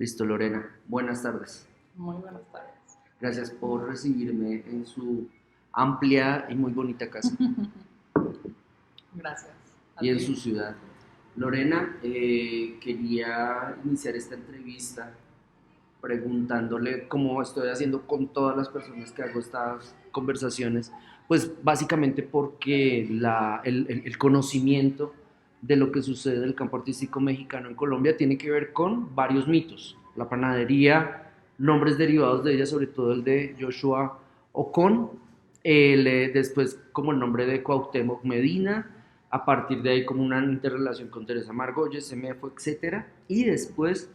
Listo, Lorena. Buenas tardes. Muy buenas tardes. Gracias por recibirme en su amplia y muy bonita casa Gracias. A y en ti. su ciudad. Lorena, quería iniciar esta entrevista preguntándole, como estoy haciendo con todas las personas que hago estas conversaciones, pues básicamente porque el conocimiento de lo que sucede en el campo artístico mexicano en Colombia tiene que ver con varios mitos. La panadería, nombres derivados de ella, sobre todo el de Joshua Ocon, después como el nombre de Cuauhtémoc Medina, a partir de ahí como una interrelación con Teresa Margolles, Semefo, etcétera, y después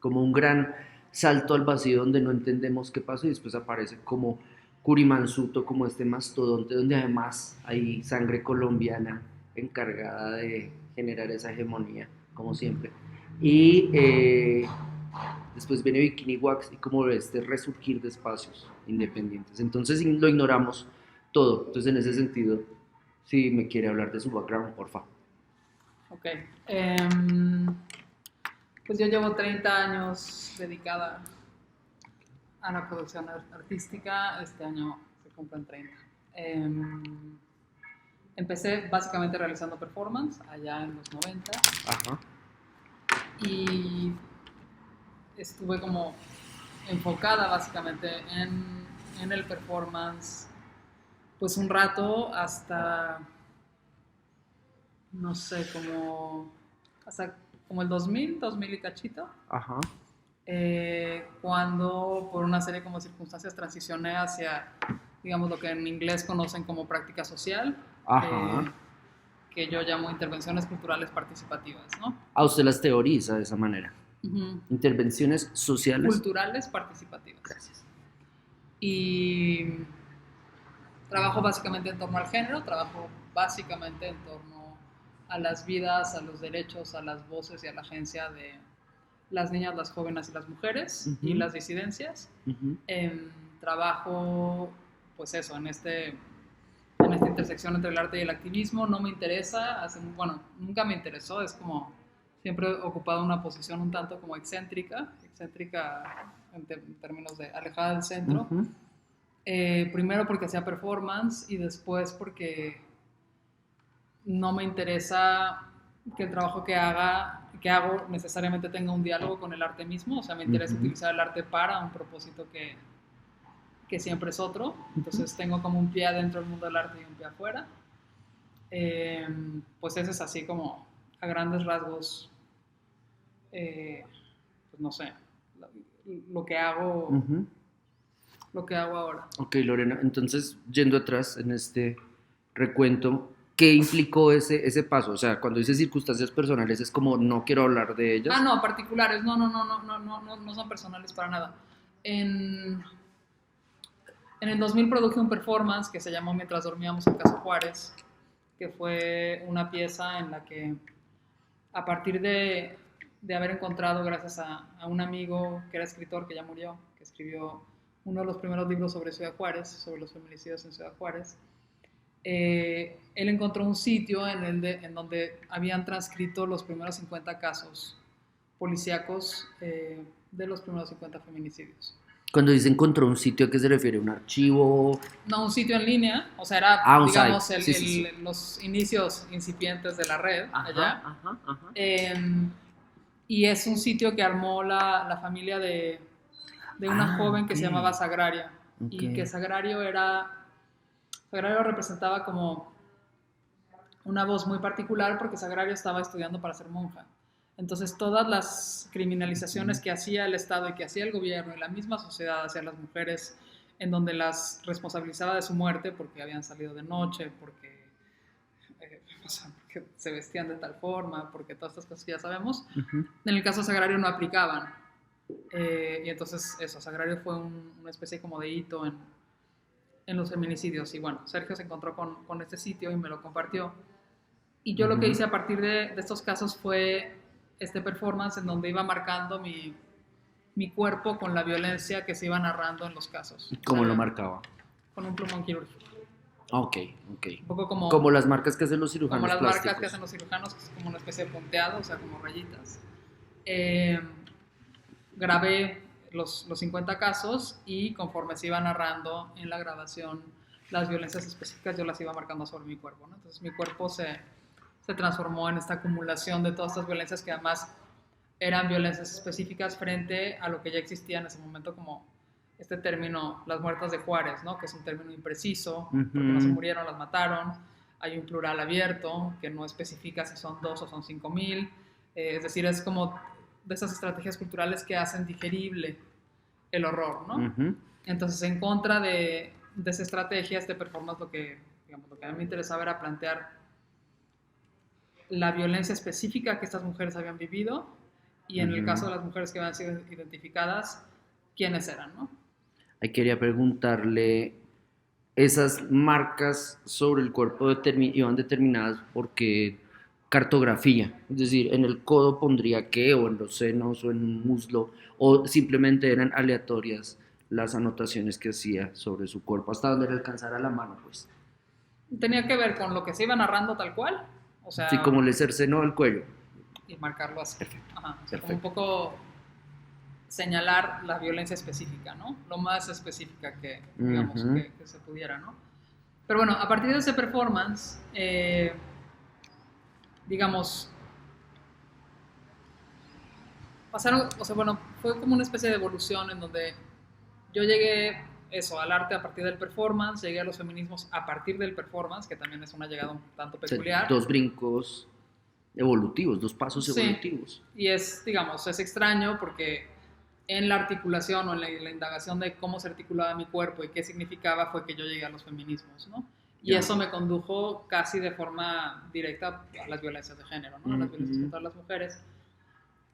como un gran salto al vacío donde no entendemos qué pasó y después aparece como Curimansuto, como este mastodonte donde además hay sangre colombiana encargada de generar esa hegemonía, como siempre. Y después viene Bikini Wax y como este resurgir de espacios independientes. Entonces lo ignoramos todo. Entonces en ese sentido, si me quiere hablar de su background, por favor. Ok. Pues yo llevo 30 años dedicada a la producción artística. Este año se cumplen 30. Empecé básicamente realizando performance allá en los 90 Ajá. y estuve como enfocada básicamente en el performance pues un rato hasta no sé, hasta como el 2000 y cachito, Ajá. cuando por una serie como circunstancias transicioné hacia, digamos, lo que en inglés conocen como práctica social, Ajá. eh, que yo llamo intervenciones culturales participativas, ¿no? A usted las teoriza de esa manera. Uh-huh. Intervenciones sociales. Culturales participativas. Gracias. Y trabajo básicamente en torno al género, trabajo básicamente en torno a las vidas, a los derechos, a las voces y a la agencia de las niñas, las jóvenes y las mujeres y las disidencias. Trabajo, pues eso, en esta intersección entre el arte y el activismo. No me interesa, bueno, nunca me interesó, es como siempre he ocupado una posición un tanto como excéntrica en términos de alejada del centro. Primero porque hacía performance y después porque no me interesa que el trabajo que hago necesariamente tenga un diálogo con el arte mismo, o sea, me interesa utilizar el arte para un propósito que siempre es otro, entonces tengo como un pie adentro del mundo del arte y un pie afuera. Pues eso es así como a grandes rasgos, pues no sé, lo que hago, lo que hago ahora. Ok, Lorena, entonces yendo atrás en este recuento, ¿qué implicó ese paso? O sea, cuando dice circunstancias personales es como no quiero hablar de ellas. No, particulares, no son personales para nada. En el 2000 produje un performance que se llamó Mientras dormíamos en Casa Juárez, que fue una pieza en la que a partir de haber encontrado, gracias a un amigo que era escritor, que ya murió, que escribió uno de los primeros libros sobre Ciudad Juárez, sobre los feminicidios en Ciudad Juárez, él encontró un sitio en donde habían transcrito los primeros 50 casos policíacos de los primeros 50 feminicidios. Cuando dice encontró un sitio, ¿a qué se refiere? ¿Un archivo? No, un sitio en línea, o sea, era, digamos, sí. los inicios incipientes de la red allá. Ajá. Y es un sitio que armó la familia de una joven que se llamaba Sagrario. Y que Sagrario representaba como una voz muy particular porque Sagrario estaba estudiando para ser monja. Entonces todas las criminalizaciones que hacía el Estado y que hacía el gobierno y la misma sociedad hacia las mujeres, en donde las responsabilizaba de su muerte porque habían salido de noche, porque se vestían de tal forma, porque todas estas cosas que ya sabemos, en el caso Sagrario no aplicaban. Y entonces eso, Sagrario fue una especie como de hito en los feminicidios. Y bueno, Sergio se encontró con este sitio y me lo compartió. Y yo lo que hice a partir de estos casos fue este performance en donde iba marcando mi cuerpo con la violencia que se iba narrando en los casos. ¿Cómo lo marcaba? Con un plumón quirúrgico. Ok. Un poco como las marcas que hacen los cirujanos como las plásticos. marcas que hacen los cirujanos, que es como una especie de punteado, o sea, como rayitas. grabé los 50 casos y conforme se iba narrando en la grabación las violencias específicas, yo las iba marcando sobre mi cuerpo, ¿no? Entonces mi cuerpo se transformó en esta acumulación de todas estas violencias que además eran violencias específicas frente a lo que ya existía en ese momento, como este término, las muertas de Juárez, ¿no? Que es un término impreciso, porque no se murieron, las mataron. Hay un plural abierto que no especifica si son 2 o son 5,000. Es decir, es como de esas estrategias culturales que hacen digerible el horror, ¿no? Entonces, en contra de esa estrategia, este performance, lo que a mí me interesaba era plantear la violencia específica que estas mujeres habían vivido y en el caso de las mujeres que habían sido identificadas, quiénes eran, ¿no? Ahí quería preguntarle, esas marcas sobre el cuerpo iban determinadas por qué cartografía, es decir, en el codo pondría qué, o en los senos, o en un muslo, o simplemente eran aleatorias las anotaciones que hacía sobre su cuerpo, hasta donde le alcanzara la mano, pues. Tenía que ver con lo que se iba narrando tal cual, o sea... Sí, como le cercenó el cuello. Y marcarlo así. Perfecto. Ajá, o sea, como un poco señalar la violencia específica, ¿no? Lo más específica que, digamos, que se pudiera, ¿no? Pero bueno, a partir de ese performance, digamos, pasaron, o sea, bueno, fue como una especie de evolución en donde yo llegué, eso, al arte a partir del performance, llegué a los feminismos a partir del performance, que también es una llegada un tanto peculiar. O sea, dos brincos evolutivos, dos pasos evolutivos. Y es, digamos, es extraño porque en la articulación o en la indagación de cómo se articulaba mi cuerpo y qué significaba fue que yo llegué a los feminismos, ¿no? Y eso me condujo casi de forma directa a las violencias de género, ¿no? A las violencias contra las mujeres.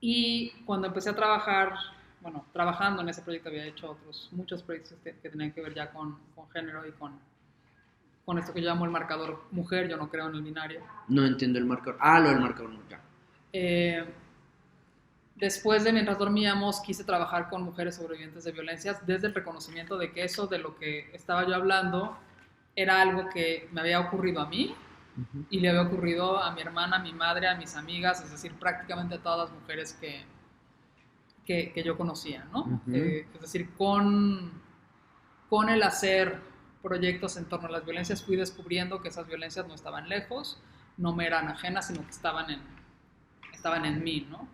Y cuando empecé a trabajar, bueno, trabajando en ese proyecto había hecho muchos proyectos que tenían que ver ya con género y con esto que yo llamo el marcador mujer, yo no creo en el binario. No entiendo el marcador. Ah, lo del marcador mujer. Después de Mientras dormíamos, quise trabajar con mujeres sobrevivientes de violencias desde el reconocimiento de que eso de lo que estaba yo hablando era algo que me había ocurrido a mí y le había ocurrido a mi hermana, a mi madre, a mis amigas, es decir, prácticamente a todas las mujeres que yo conocía, ¿no? Es decir, con el hacer proyectos en torno a las violencias fui descubriendo que esas violencias no estaban lejos, no me eran ajenas, sino que estaban en mí, ¿no?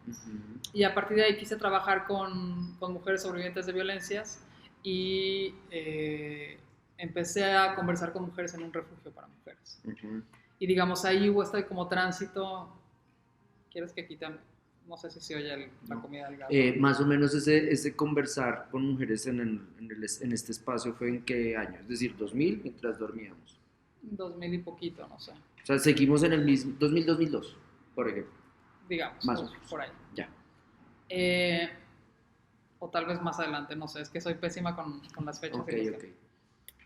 Y a partir de ahí quise trabajar con mujeres sobrevivientes de violencias y empecé a conversar con mujeres en un refugio para mujeres. Y digamos, ahí hubo este como tránsito. ¿Quieres que quite? No sé si se oye la comida del gato. Más o menos ese conversar con mujeres en este espacio fue en qué año, es decir, 2000, mientras dormíamos. 2000 y poquito, no sé. O sea, seguimos en el mismo 2000-2002, por ejemplo. Digamos, más o menos. Por ahí. Ya. O tal vez más adelante, no sé, es que soy pésima con las fechas. Ok.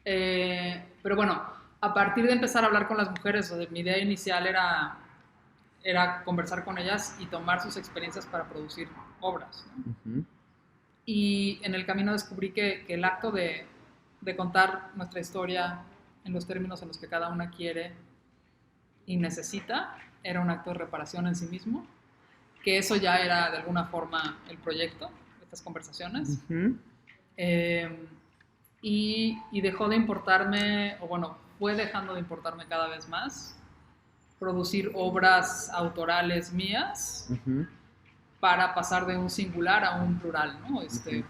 Pero bueno, a partir de empezar a hablar con las mujeres, o sea, mi idea inicial era conversar con ellas y tomar sus experiencias para producir obras, ¿no? Y en el camino descubrí que el acto de contar nuestra historia en los términos en los que cada una quiere y necesita era un acto de reparación en sí mismo, que eso ya era de alguna forma el proyecto, estas conversaciones. Y dejó de importarme, o bueno, fue dejando de importarme cada vez más producir obras autorales mías para pasar de un singular a un plural, ¿no?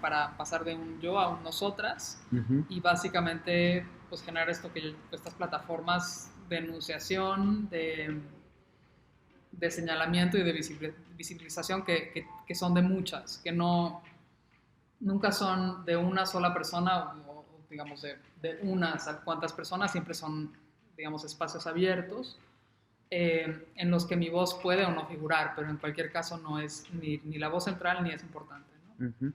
Para pasar de un yo a un nosotras y básicamente pues generar estas plataformas de enunciación, de señalamiento y de visibilización que son de muchas, que nunca son de una sola persona o digamos de unas cuantas personas, siempre son, digamos, espacios abiertos en los que mi voz puede o no figurar, pero en cualquier caso no es ni la voz central ni es importante, ¿no?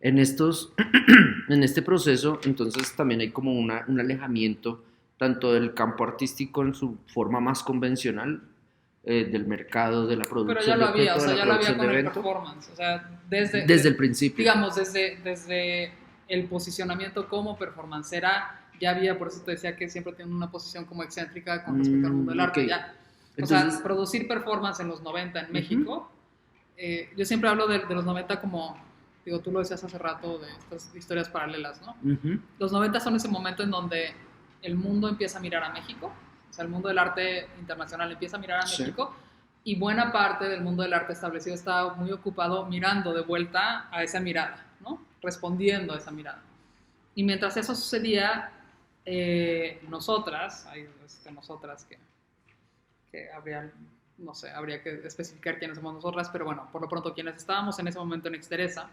En este proceso, entonces también hay como un alejamiento tanto del campo artístico en su forma más convencional, del mercado, de la producción. Pero ya lo había, o sea, ya lo había con el performance, o sea, desde el principio. Digamos, desde el posicionamiento como performancera, ya había, por eso te decía que siempre tiene una posición como excéntrica con respecto al mundo del arte, ya. Entonces, o sea, producir performance en los 90 en México yo siempre hablo de los 90 como, digo, tú lo decías hace rato, de estas historias paralelas, ¿no? Ujú. Los 90 son ese momento en donde el mundo empieza a mirar a México, o sea, el mundo del arte internacional empieza a mirar a Sí. México, y buena parte del mundo del arte establecido está muy ocupado mirando de vuelta a esa mirada, ¿no? Respondiendo a esa mirada. Y mientras eso sucedía, nosotras, hay nosotras que habría, no sé, habría que especificar quiénes somos nosotras, pero bueno, por lo pronto quienes estábamos en ese momento en Exteresa,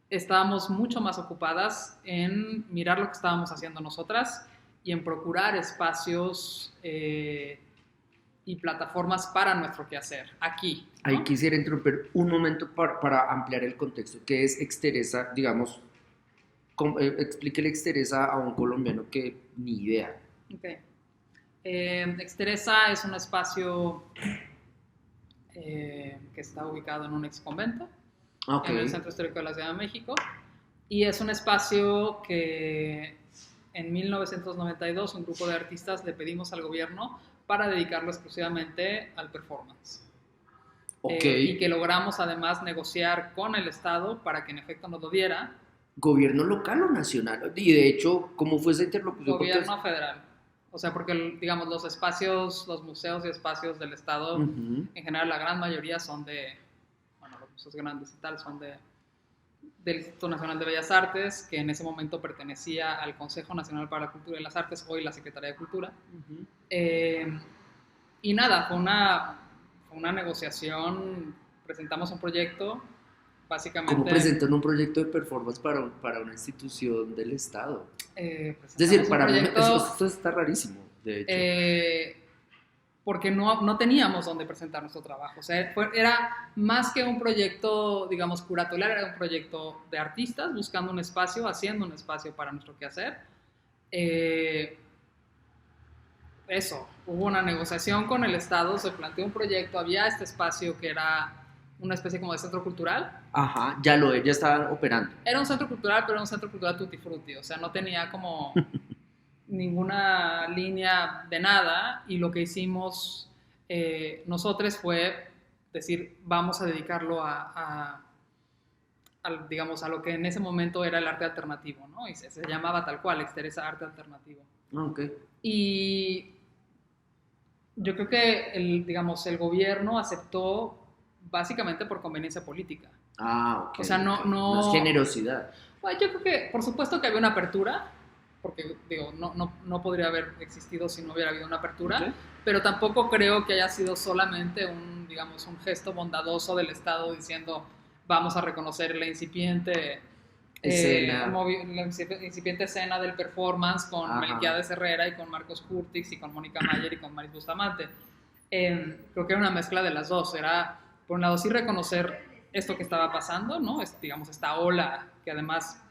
estábamos mucho más ocupadas en mirar lo que estábamos haciendo nosotras y en procurar espacios y plataformas para nuestro quehacer, aquí, Ahí ¿no? quisiera interrumpir un momento para ampliar el contexto, que es Exteresa, digamos, explíquele Exteresa a un colombiano que ni idea. Okay. Exteresa es un espacio que está ubicado en un ex convento, Ok, en el Centro Histórico de la Ciudad de México, y es un espacio que en 1992 un grupo de artistas le pedimos al gobierno para dedicarlo exclusivamente al performance. ok. Y que logramos además negociar con el Estado para que en efecto nos lo diera. ¿Gobierno local o nacional? Y de hecho, ¿cómo fue esa interlocución? Gobierno federal. O sea, porque, digamos, los espacios, los museos y espacios del Estado, Ujú. en general, la gran mayoría son bueno, los museos grandes y tal, son del Instituto Nacional de Bellas Artes, que en ese momento pertenecía al Consejo Nacional para la Cultura y las Artes, hoy la Secretaría de Cultura. Ujú. Y nada, fue una negociación, presentamos un proyecto, ¿Cómo básicamente presentan un proyecto de performance para una institución del Estado? Es decir, presentamos un para mí proyecto esto está rarísimo, de hecho. porque no teníamos dónde presentar nuestro trabajo. O sea, era más que un proyecto, digamos, curatorial, era un proyecto de artistas buscando un espacio, haciendo un espacio para nuestro quehacer. Eso, hubo una negociación con el Estado, se planteó un proyecto, había este espacio que era una especie como de centro cultural. Ajá, ya estaban operando. Era un centro cultural, pero era un centro cultural tutti frutti, o sea, no tenía como ninguna línea de nada, y lo que hicimos nosotros fue decir, vamos a dedicarlo digamos, a lo que en ese momento era el arte alternativo, ¿no? Y se llamaba tal cual, Exteresa Arte Alternativo. Ah, ok. Y yo creo que digamos, el gobierno aceptó básicamente por conveniencia política. Ah, ok. O sea, Ok. No es generosidad. Bueno, yo creo que, por supuesto que había una apertura, porque, digo, no podría haber existido si no hubiera habido una apertura, Ok. pero tampoco creo que haya sido solamente digamos, un gesto bondadoso del Estado diciendo vamos a reconocer la incipiente Escena. la incipiente escena del performance con Ajá. Melquiades Herrera y con Marcos Curtix y con Mónica Mayer y con Maris Bustamante. Creo que era una mezcla de las dos. Era, por un lado, sí reconocer esto que estaba pasando, ¿no? Digamos, esta ola que además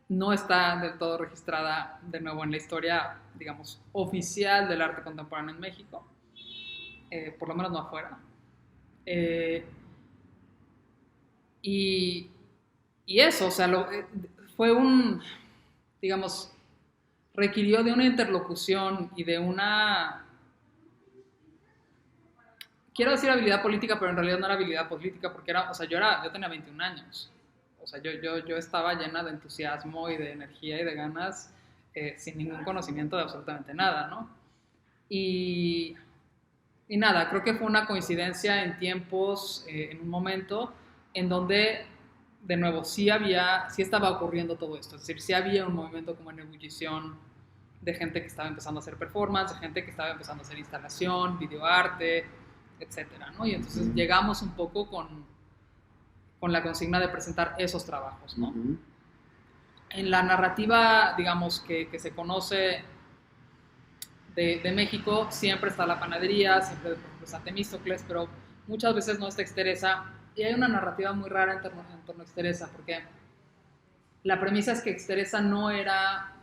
no está del todo registrada de nuevo en la historia, digamos, oficial del arte contemporáneo en México, por lo menos no afuera. Y eso, o sea, fue digamos, requirió de una interlocución y de una, quiero decir habilidad política, pero en realidad no era habilidad política, porque o sea, yo tenía 21 años, o sea, yo estaba llena de entusiasmo y de energía y de ganas, sin ningún conocimiento de absolutamente nada, ¿no? Y nada, creo que fue una coincidencia en tiempos, en un momento en donde, de nuevo, sí estaba ocurriendo todo esto. Es decir, sí había un movimiento como en ebullición de gente que estaba empezando a hacer performance, de gente que estaba empezando a hacer instalación, videoarte, etcétera, ¿no? Y entonces llegamos un poco con la consigna de presentar esos trabajos, ¿no? Uh-huh. En la narrativa, digamos, que se conoce de México, siempre está la panadería, siempre, por ejemplo, está Temístocles, pero muchas veces no está Exteresa, y hay una narrativa muy rara en torno a Exteresa, porque la premisa es que Exteresa no era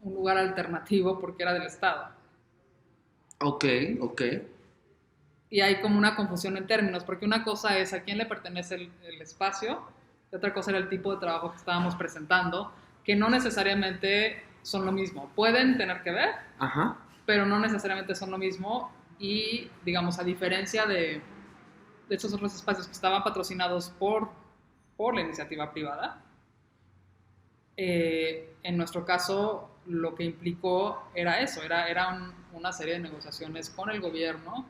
un lugar alternativo porque era del Estado. Ok, ok. Y hay como una confusión en términos, porque una cosa es a quién le pertenece el espacio, y otra cosa era el tipo de trabajo que estábamos presentando, que no necesariamente son lo mismo. Pueden tener que ver, Ajá. pero no necesariamente son lo mismo, y, digamos, a diferencia de de estos otros espacios que estaban patrocinados por la iniciativa privada. En nuestro caso, lo que implicó era eso, era una serie de negociaciones con el gobierno.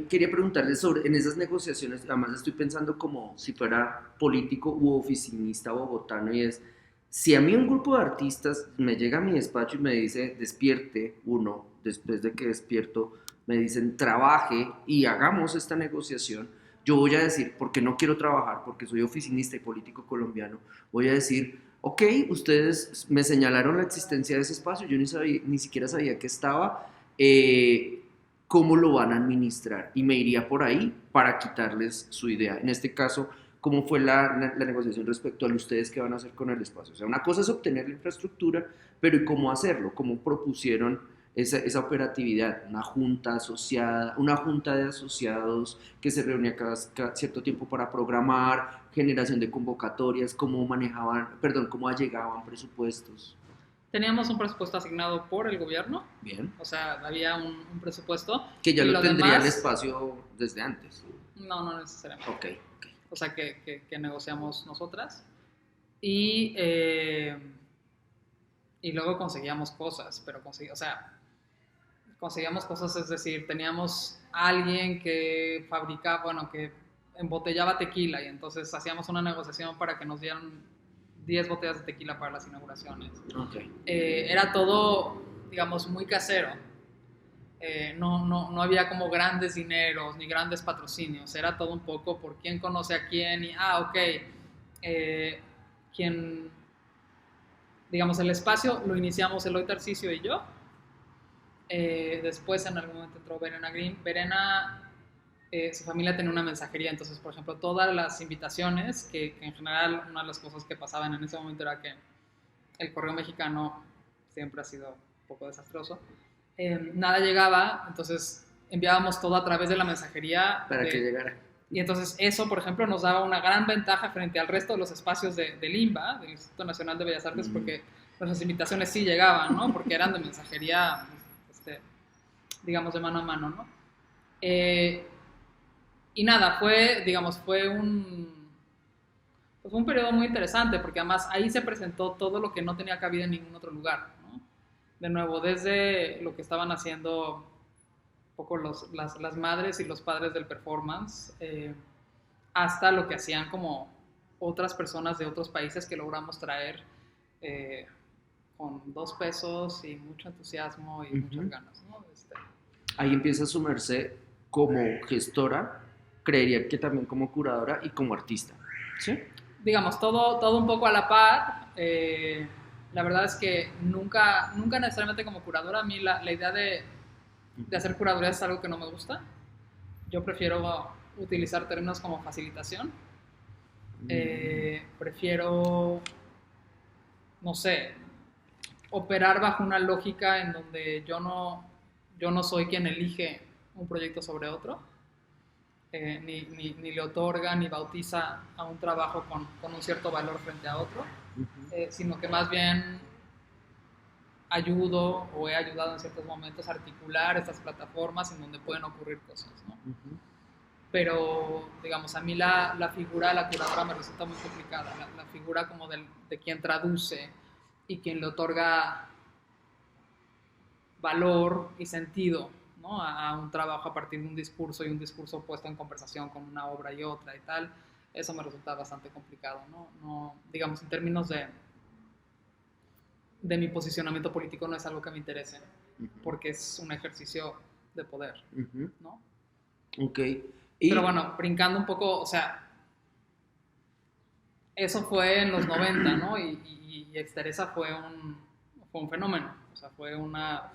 Quería preguntarle sobre, en esas negociaciones, además estoy pensando como si fuera político u oficinista bogotano, y es, si a mí un grupo de artistas me llega a mi despacho y me dice, despierte uno, después de que despierto, me dicen, trabaje y hagamos esta negociación, yo voy a decir, porque no quiero trabajar, porque soy oficinista y político colombiano, voy a decir, ok, ustedes me señalaron la existencia de ese espacio, yo ni siquiera sabía que estaba, cómo lo van a administrar, y me iría por ahí para quitarles su idea. En este caso, ¿cómo fue la negociación respecto a ustedes qué van a hacer con el espacio? O sea, una cosa es obtener la infraestructura, pero ¿y cómo hacerlo? ¿Cómo propusieron esa operatividad? Una junta asociada, una junta de asociados que se reunía cada cierto tiempo para programar, generación de convocatorias, cómo manejaban, perdón, cómo allegaban presupuestos. Teníamos un presupuesto asignado por el gobierno. Bien. O sea, había un presupuesto. Que ya y lo tendría demás, el espacio desde antes. No necesariamente. Ok. O sea, que negociamos nosotras. Y luego conseguíamos cosas, pero conseguíamos cosas, es decir, teníamos a alguien que fabricaba, bueno, que embotellaba tequila, y entonces hacíamos una negociación para que nos dieran 10 botellas de tequila para las inauguraciones. Okay. Era todo, digamos, muy casero. No había como grandes dineros ni grandes patrocinios, era todo un poco por quién conoce a quién y, ok, quién, digamos, el espacio lo iniciamos Eloy Tarcisio y yo. Después en algún momento entró Verena Green. Verena, su familia tenía una mensajería, entonces, por ejemplo, todas las invitaciones, que en general una de las cosas que pasaban en ese momento era que el correo mexicano siempre ha sido un poco desastroso. Nada llegaba, entonces enviábamos todo a través de la mensajería. Para que llegara. Y entonces eso, por ejemplo, nos daba una gran ventaja frente al resto de los espacios del INBA, del Instituto Nacional de Bellas Artes, porque nuestras invitaciones sí llegaban, ¿no? Porque eran de mensajería, digamos, de mano a mano, ¿no? Y nada, fue un periodo muy interesante, porque además ahí se presentó todo lo que no tenía cabida en ningún otro lugar, ¿no? De nuevo, desde lo que estaban haciendo un poco las madres y los padres del performance, hasta lo que hacían como otras personas de otros países que logramos traer con 2 pesos y mucho entusiasmo y muchas ganas, ¿no? Ahí empieza a sumarse como gestora, creería que también como curadora y como artista, ¿sí? Digamos, todo un poco a la par. La verdad es que nunca necesariamente como curadora. A mí la idea de hacer curaduría es algo que no me gusta. Yo prefiero utilizar términos como facilitación. Prefiero, no sé, operar bajo una lógica en donde yo no soy quien elige un proyecto sobre otro, ni le otorga ni bautiza a un trabajo con un cierto valor frente a otro, sino que más bien ayudo o he ayudado en ciertos momentos a articular estas plataformas en donde pueden ocurrir cosas, ¿no? Pero, digamos, a mí la figura de la curadora me resulta muy complicada, la figura como de quien traduce y quien le otorga valor y sentido, ¿no? a un trabajo a partir de un discurso, y un discurso puesto en conversación con una obra y otra y tal. Eso me resulta bastante complicado, ¿no? Digamos, en términos de mi posicionamiento político, no es algo que me interese, porque es un ejercicio de poder, ¿no? Ok. Pero bueno, brincando un poco, o sea, eso fue en los 90, ¿no? Y Exteresa fue un fenómeno, o sea, fue una...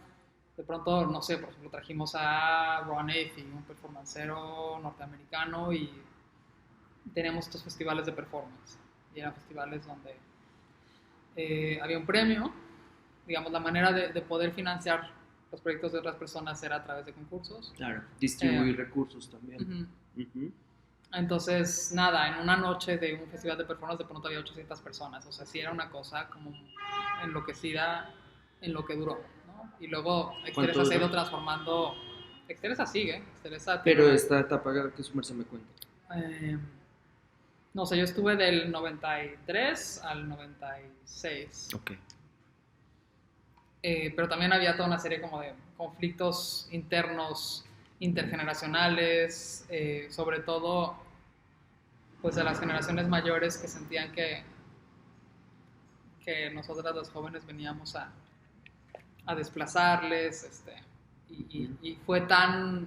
De pronto, no sé, por ejemplo, trajimos a Ron Athey, un performancero norteamericano, y teníamos estos festivales de performance. Y eran festivales donde había un premio. Digamos, la manera de poder financiar los proyectos de otras personas era a través de concursos. Claro, distribuir recursos también. Entonces, nada, en una noche de un festival de performance de pronto había 800 personas. O sea, sí era una cosa como enloquecida en lo que duró, ¿no? Y luego Exteresa se ha ido transformando Exteresa sigue, Exteresa tiene Pero esta etapa que su merced me cuenta. eh, no sé, yo estuve del 93 al 96. Ok. Pero también había toda una serie como de conflictos internos, intergeneracionales, sobre todo pues de las generaciones mayores que sentían que nosotras los jóvenes veníamos a desplazarles, y fue tan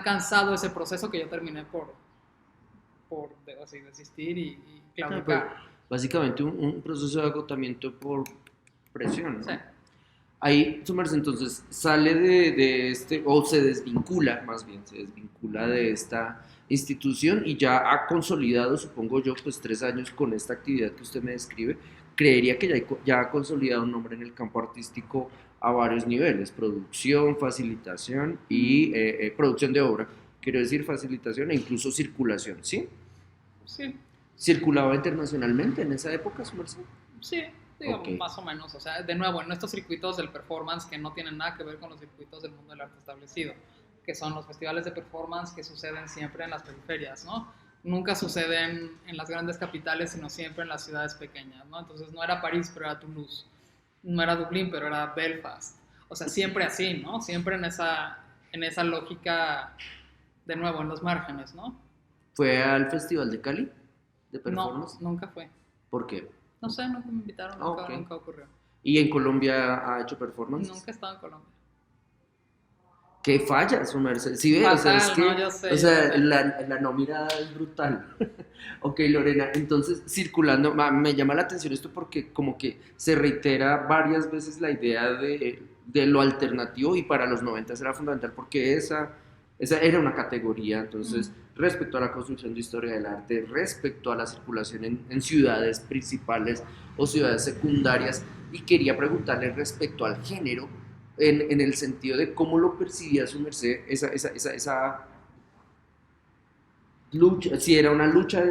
cansado ese proceso que yo terminé por así, desistir y claudicar. Básicamente un proceso de agotamiento por presión, ¿no? Sí. Ahí, su merced, entonces sale de este, o se desvincula, más bien, se desvincula de esta institución y ya ha consolidado, supongo yo, pues 3 años con esta actividad que usted me describe. Creería que ya ha consolidado un nombre en el campo artístico a varios niveles: producción, facilitación y producción de obra, quiero decir facilitación e incluso circulación, ¿sí? Sí, ¿Circulaba internacionalmente en esa época, su merced? sí, digamos, Ok. más o menos. O sea, de nuevo, en estos circuitos del performance que no tienen nada que ver con los circuitos del mundo del arte establecido, que son los festivales de performance que suceden siempre en las periferias, ¿no? Nunca suceden en las grandes capitales, sino siempre en las ciudades pequeñas, ¿no? Entonces no era París, pero era Toulouse. No era Dublín, pero era Belfast. O sea, siempre así, ¿no? Siempre en esa lógica, de nuevo, en los márgenes, ¿no? ¿Fue al Festival de Cali de No, performance? nunca fue. ¿Por qué? No sé, nunca me invitaron, Ah, nunca, ok. nunca ocurrió. ¿Y en Colombia ha hecho performances? Nunca he estado en Colombia. ¿Qué falla, su merced? Sí, ve, o sea, es Fatal, que, no, yo sé, o yo sea, sé. la no mirada es brutal. Ok, Lorena, entonces, circulando, me llama la atención esto porque como que se reitera varias veces la idea de lo alternativo, y para los 90 era fundamental porque esa era una categoría. Entonces, respecto a la construcción de historia del arte, respecto a la circulación en ciudades principales o ciudades secundarias, y quería preguntarle respecto al género, en el sentido de cómo lo percibía su merced, esa lucha, si era una lucha,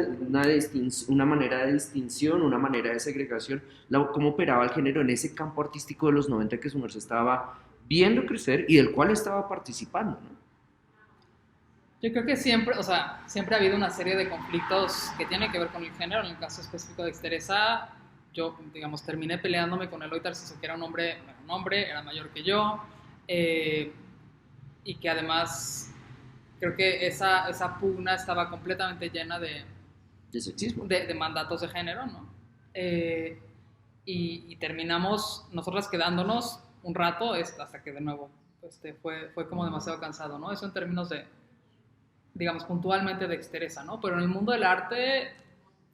una manera de distinción, una manera de segregación, cómo operaba el género en ese campo artístico de los 90 que su merced estaba viendo crecer y del cual estaba participando, ¿no? Yo creo que siempre, o sea, siempre ha habido una serie de conflictos que tienen que ver con el género. En el caso específico de Exteresa, yo, digamos, terminé peleándome con Eloy Tarciso, que era un hombre, era mayor que yo, eh, y que además creo que esa pugna estaba completamente llena De sexismo. de mandatos de género, ¿no? Eh, y terminamos nosotras quedándonos un rato hasta que de nuevo fue como demasiado cansado, ¿no? Eso en términos de, digamos, puntualmente de Exteresa, ¿no? Pero en el mundo del arte,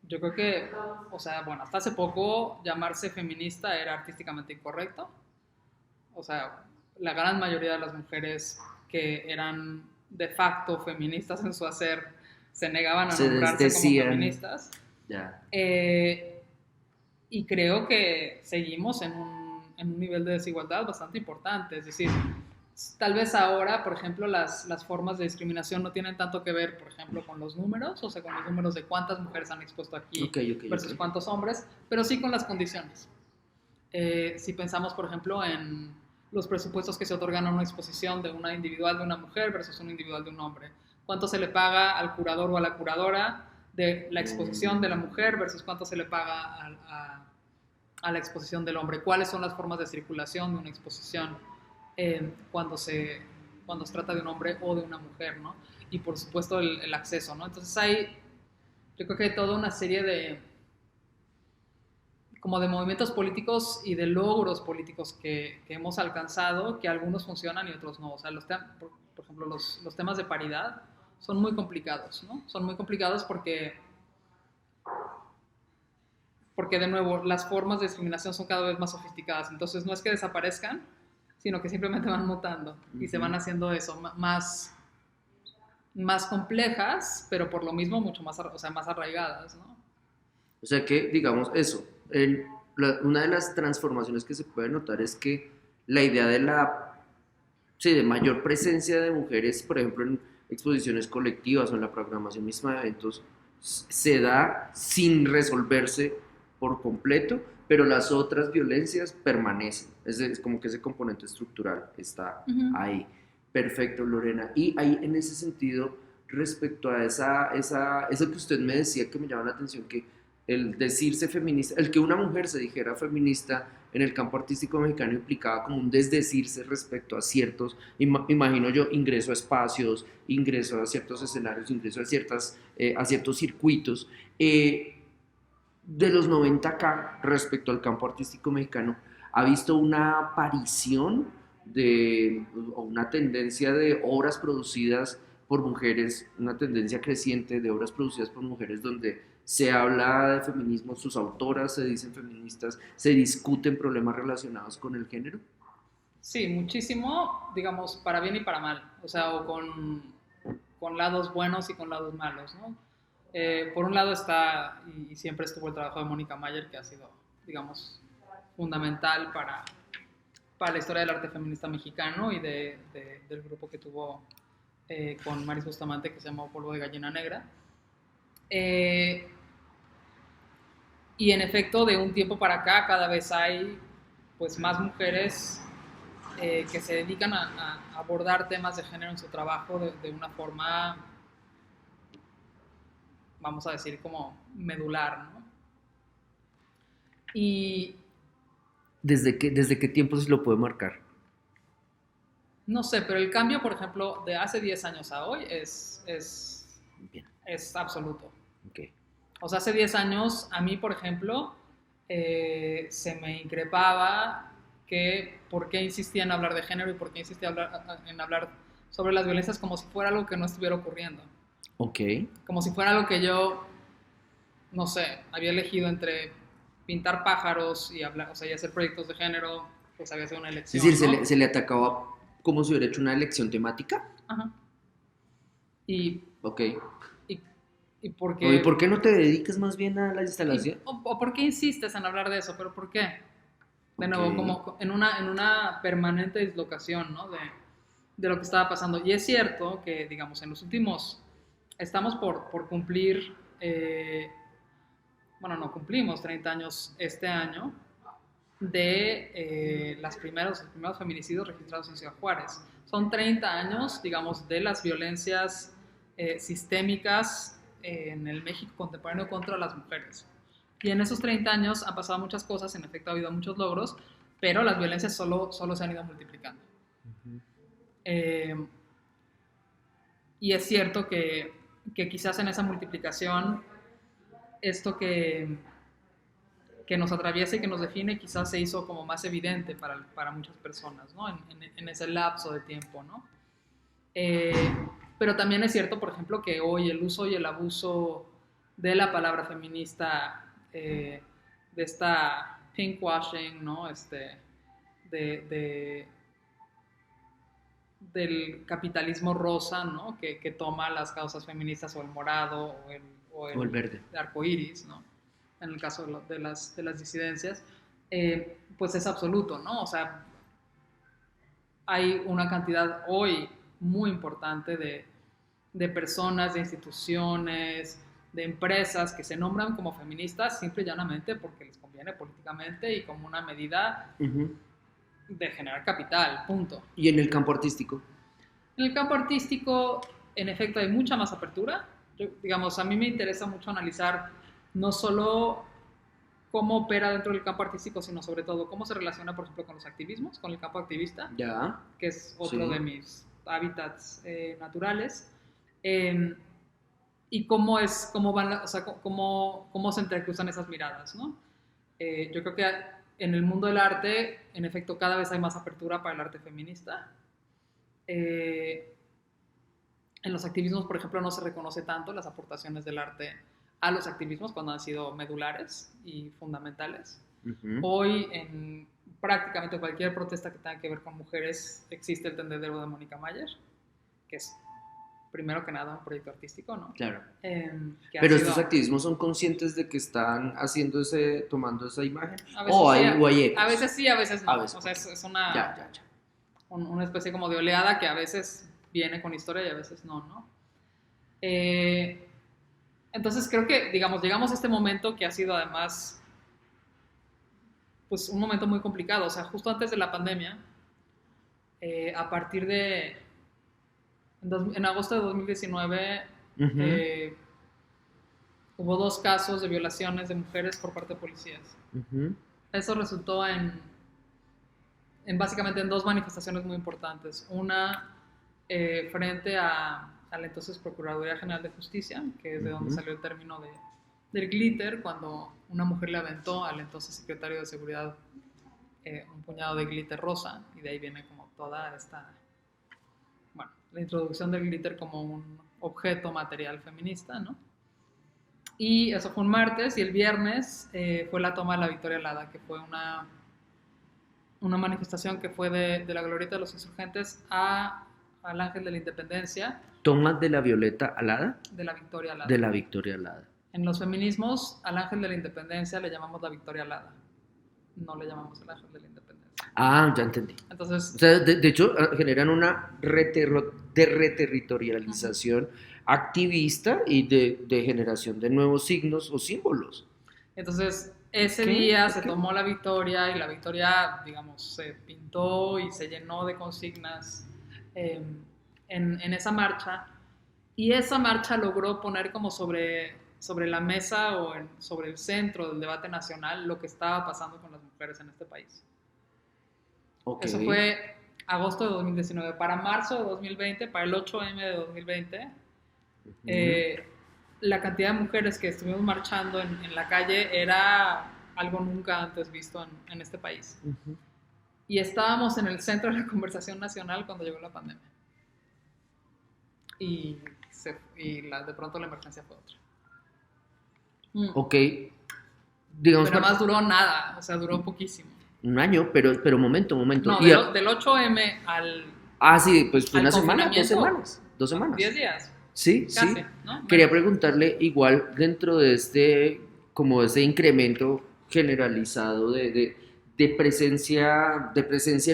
yo creo que, o sea, bueno, hasta hace poco llamarse feminista era artísticamente incorrecto. O sea, la gran mayoría de las mujeres que eran de facto feministas en su hacer se negaban a Se nombrarse como decían, feministas. ya, Y creo que seguimos en un nivel de desigualdad bastante importante. Es decir, tal vez ahora, por ejemplo, las formas de discriminación no tienen tanto que ver, por ejemplo, con los números, o sea, con los números de cuántas mujeres han expuesto aquí versus cuántos hombres, pero sí con las condiciones. Si pensamos, por ejemplo, en los presupuestos que se otorgan a una exposición de una individual de una mujer versus una individual de un hombre. ¿Cuánto se le paga al curador o a la curadora de la exposición de la mujer versus cuánto se le paga a la exposición del hombre? ¿Cuáles son las formas de circulación de una exposición cuando se trata de un hombre o de una mujer, ¿no? Y por supuesto el acceso, ¿no? Entonces yo creo que hay toda una serie de movimientos políticos y de logros políticos que hemos alcanzado, que algunos funcionan y otros no. O sea, por ejemplo, los temas de paridad son muy complicados, ¿no? Son muy complicados porque de nuevo, las formas de discriminación son cada vez más sofisticadas. Entonces, no es que desaparezcan, sino que simplemente van mutando y se van haciendo eso, más complejas, pero por lo mismo mucho más, o sea, más arraigadas, ¿no? O sea que, digamos, eso, una de las transformaciones que se puede notar es que la idea sí, de mayor presencia de mujeres, por ejemplo, en exposiciones colectivas o en la programación misma de eventos, se da sin resolverse por completo, pero las otras violencias permanecen. Es como que ese componente estructural está ahí. Perfecto, Lorena. Y ahí en ese sentido, respecto a eso que usted me decía que me llama la atención, que el decirse feminista, el que una mujer se dijera feminista en el campo artístico mexicano implicaba como un desdecirse respecto a ciertos, imagino yo, ingreso a espacios, ingreso a ciertos escenarios, ingreso a ciertos circuitos. De los 90 acá, respecto al campo artístico mexicano, ¿ha visto una aparición o una tendencia de obras producidas por mujeres, una tendencia creciente de obras producidas por mujeres donde se habla de feminismo, sus autoras se dicen feministas, se discuten problemas relacionados con el género? Sí, muchísimo, digamos, para bien y para mal, o sea, o con lados buenos y con lados malos, ¿no? Por un lado está, y siempre estuvo el trabajo de Mónica Mayer, que ha sido, digamos, fundamental para la historia del arte feminista mexicano y del grupo que tuvo con Maris Bustamante, que se llamó Polvo de Gallina Negra. Eh, y en efecto, de un tiempo para acá, cada vez hay pues más mujeres que se dedican a abordar temas de género en su trabajo de una forma, vamos a decir, como medular, ¿no? Y ¿Desde qué tiempo se lo puede marcar? no sé, pero el cambio, por ejemplo, de hace 10 años a hoy Bien, es absoluto. ok. O sea, hace 10 años a mí, por ejemplo, se me increpaba que por qué insistía en hablar de género y por qué insistía en hablar sobre las violencias como si fuera algo que no estuviera ocurriendo. Ok. Como si fuera algo que yo, no sé, había elegido entre pintar pájaros y hablar, o sea, y hacer proyectos de género, pues había sido una Es elección, decir, ¿no? se le atacaba como si hubiera hecho una elección temática. Ajá. Y, Ok. y, y ¿Y porque, por qué no te dedicas más bien a la y, instalación? o por qué insistes en hablar de eso, pero ¿por qué? De Ok. nuevo, como en una permanente dislocación, ¿no? De lo que estaba pasando. Y es cierto que, digamos, en los últimos, estamos por cumplir, bueno, no cumplimos 30 años este año de los primeros feminicidios registrados en Ciudad Juárez. Son 30 años, digamos, de las violencias sistémicas en el México contemporáneo contra las mujeres. Y en esos 30 años han pasado muchas cosas, en efecto ha habido muchos logros, pero las violencias solo se han ido multiplicando. Eh, y es cierto que quizás en esa multiplicación, esto que nos atraviesa y que nos define quizás se hizo como más evidente para muchas personas, ¿no? En ese lapso de tiempo, ¿no? Eh, pero también es cierto, por ejemplo, que hoy el uso y el abuso de la palabra feminista, de esta pinkwashing, ¿no? De, de, del capitalismo rosa, ¿no? Que toma las causas feministas o el morado o O el el verde. arco iris, ¿no? En el caso de las disidencias, pues es absoluto, ¿no? O sea, hay una cantidad hoy muy importante de personas, de instituciones, de empresas que se nombran como feministas simple y llanamente porque les conviene políticamente y como una medida Ujú. de generar capital, punto. Y en el campo artístico. En el campo artístico, en efecto, hay mucha más apertura. Yo, digamos, a mí me interesa mucho analizar no solo cómo opera dentro del campo artístico, sino sobre todo cómo se relaciona, por ejemplo, con los activismos, con el campo activista, Ya. que es otro Sí. de mis hábitats naturales, eh, y cómo es, cómo van, o sea, cómo se entrecruzan esas miradas, ¿no? Yo creo que en el mundo del arte, en efecto, cada vez hay más apertura para el arte feminista. Eh, en los activismos, por ejemplo, no se reconoce tanto las aportaciones del arte a los activismos cuando han sido medulares y fundamentales. Ujú. Hoy, en prácticamente cualquier protesta que tenga que ver con mujeres, existe el tendedero de Mónica Mayer, que es, primero que nada, un proyecto artístico, ¿no? Claro. Que ha Pero sido, estos activismos son conscientes de que están tomando esa imagen. a veces sí, O hay a ecos. veces sí, a veces no. A veces, O sea, ok. es Ya, ya, ya. una especie como de oleada que a veces viene con historia y a veces no, ¿no? Eh, entonces creo que, digamos, llegamos a este momento que ha sido además, pues un momento muy complicado. O sea, justo antes de la pandemia, a partir En agosto de 2019 Ujú, hubo 2 casos de violaciones de mujeres por parte de policías. ujú, Eso resultó en básicamente en 2 manifestaciones muy importantes. Una frente a la entonces Procuraduría General de Justicia, que es de donde ujú. salió el término del glitter, cuando una mujer le aventó al entonces secretario de Seguridad un puñado de glitter rosa, y de ahí viene como toda esta, bueno, la introducción del glitter como un objeto material feminista, ¿no? Y eso fue un martes, y el viernes fue la toma de la Victoria Alada, que fue una manifestación que fue de la Glorieta de los Insurgentes al Ángel de la Independencia, Tomas de la Violeta Alada, de la Victoria de Alada. la Victoria Alada. En los feminismos, al Ángel de la Independencia le llamamos la Victoria Alada, no le llamamos el Ángel de la Independencia. Ah, ya entendí. O Entonces, sea, de hecho, generan una reterritorialización activista y de generación de nuevos signos o símbolos. entonces, Ok, ese día se ok. tomó la Victoria, y la Victoria, digamos, se pintó y se llenó de consignas eh, en esa marcha. Y esa marcha logró poner como sobre la mesa o sobre el centro del debate nacional lo que estaba pasando con las mujeres en este país. Ok. Eso fue agosto de 2019. Para marzo de 2020, para el 8M de 2020, Ujú. eh, la cantidad de mujeres que estuvimos marchando en la calle era algo nunca antes visto en este país. Ujú. Y estábamos en el centro de la conversación nacional cuando llegó la pandemia. De pronto la emergencia fue otra. Mm. Ok, digamos, Pero además duró nada, o sea, duró poquísimo. un año, pero momento, momento. No, del 8M Sí, pues fue al una semana, dos confinamiento, semanas, 10 2 semanas. días, Sí, casi, sí. ¿no? Quería Menos. preguntarle igual dentro de como ese incremento generalizado de presencia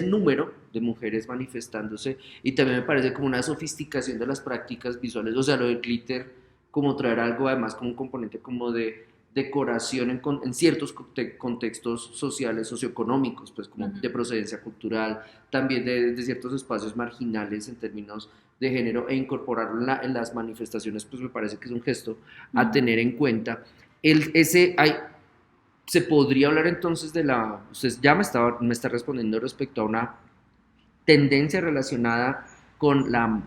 en número de mujeres manifestándose, y también me parece como una sofisticación de las prácticas visuales, o sea, lo del glitter, como traer algo además como un componente como de decoración en ciertos contextos sociales, socioeconómicos, pues como Uh-huh. de procedencia cultural, también de ciertos espacios marginales en términos de género, e incorporarlo en las manifestaciones, pues me parece que es un gesto a Uh-huh. tener en cuenta. Se podría hablar entonces usted ya me está respondiendo respecto a una tendencia relacionada con la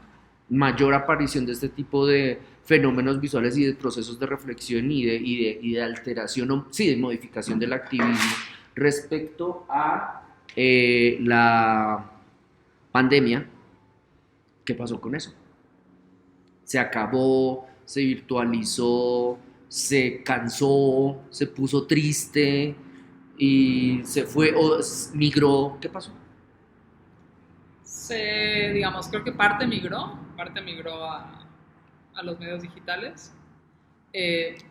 mayor aparición de este tipo de fenómenos visuales y de procesos de reflexión y de alteración, sí, de modificación del activismo respecto a la pandemia. ¿Qué pasó con eso? Se acabó, se virtualizó, se cansó, se puso triste y se fue o migró. ¿Qué pasó? Digamos, creo que parte migró a los medios digitales,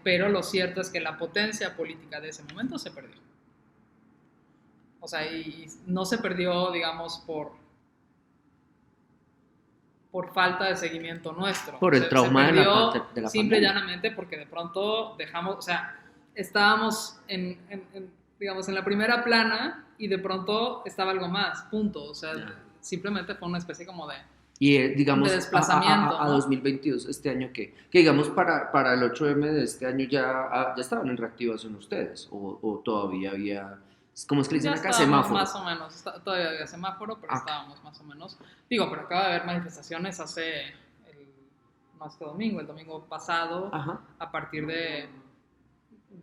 pero lo cierto es que la potencia política de ese momento se perdió. O sea, y no se perdió, digamos, por falta de seguimiento nuestro. Por el Se trauma perdió de la simple y pandemia. llanamente porque de pronto dejamos, o sea, estábamos digamos, en la primera plana, y de pronto estaba algo más, punto. O sea, Ya. simplemente fue una especie como Y de digamos, desplazamiento, a ¿no? 2022, este año, que digamos para el 8M de este año ya estaban en reactivación ustedes, o todavía había, ¿cómo es que le dicen Ya acá? estábamos Semáforo. más o menos, todavía había semáforo, pero Ok. estábamos más o menos. Digo, pero acaba de haber manifestaciones no este domingo, el domingo pasado, Ajá. a partir de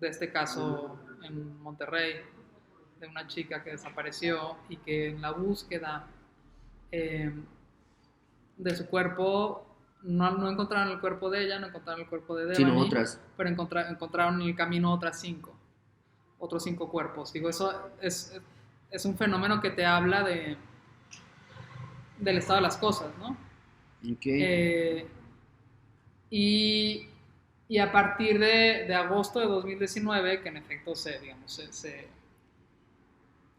este caso en Monterrey, de una chica que desapareció, y que en la búsqueda eh, de su cuerpo no encontraron el cuerpo de ella, no encontraron el cuerpo de Sino Devani, otras. pero encontraron en el camino otros cinco cuerpos. Digo, eso es un fenómeno que te habla del estado de las cosas, ¿no? Ok. Eh, y, y a partir de agosto de 2019, que en efecto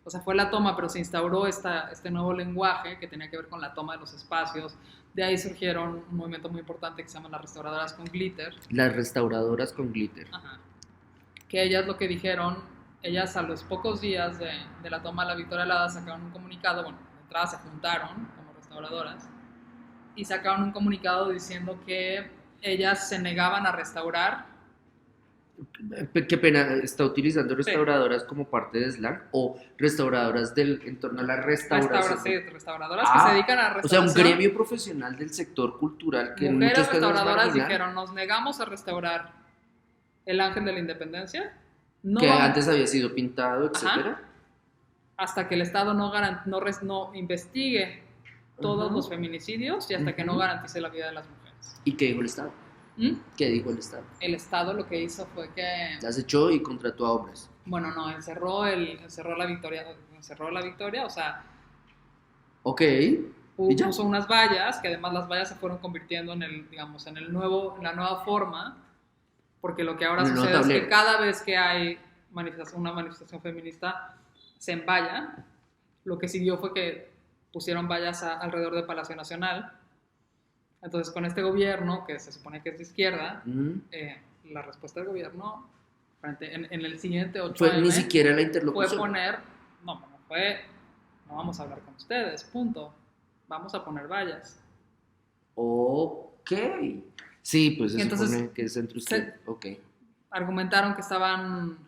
o sea, fue la toma, pero se instauró este nuevo lenguaje que tenía que ver con la toma de los espacios. De ahí surgieron un movimiento muy importante que se llama las restauradoras con glitter. Las restauradoras con glitter. Ajá. Que ellas lo que dijeron, ellas a los pocos días de la toma de la Victoria Alada sacaron un comunicado. Bueno, de entrada se juntaron como restauradoras, y sacaron un comunicado diciendo que ellas se negaban a restaurar. Qué pena, ¿está utilizando Sí, restauradoras como parte de slang o restauradoras del en torno a la restauración? sí, restauradoras que se dedican a O sea, un restauración. gremio profesional del sector cultural que en Mujeres muchos casos es restauradoras marginal, dijeron, nos negamos a restaurar el Ángel de la Independencia, no que vamos, antes había sido pintado, etcétera. ajá, hasta que el Estado no investigue todos Ajá. los feminicidios y hasta que no Ujú. garantice la vida de las mujeres. ¿Y qué dijo el Estado? ¿Mm? ¿Qué dijo el Estado? El Estado lo que hizo fue que, Las echó y contrató a hombres. bueno, no, encerró la victoria, o sea, Ok. ¿Y ya? puso unas vallas, que además las vallas se fueron convirtiendo en el, digamos, en la nueva forma, porque lo que ahora En el nuevo sucede es que tablero. cada vez que hay una manifestación feminista, se envalla. Lo que siguió fue que pusieron vallas alrededor del Palacio Nacional. Entonces, con este gobierno, que se supone que es de izquierda, Mm. la respuesta del gobierno en el siguiente 8 Fue ni siquiera la interlocución. fue poner, no vamos a hablar con ustedes, punto. Vamos a poner vallas. Ok. Sí, pues se Entonces, supone que es centro izquierda. Ok. argumentaron que estaban,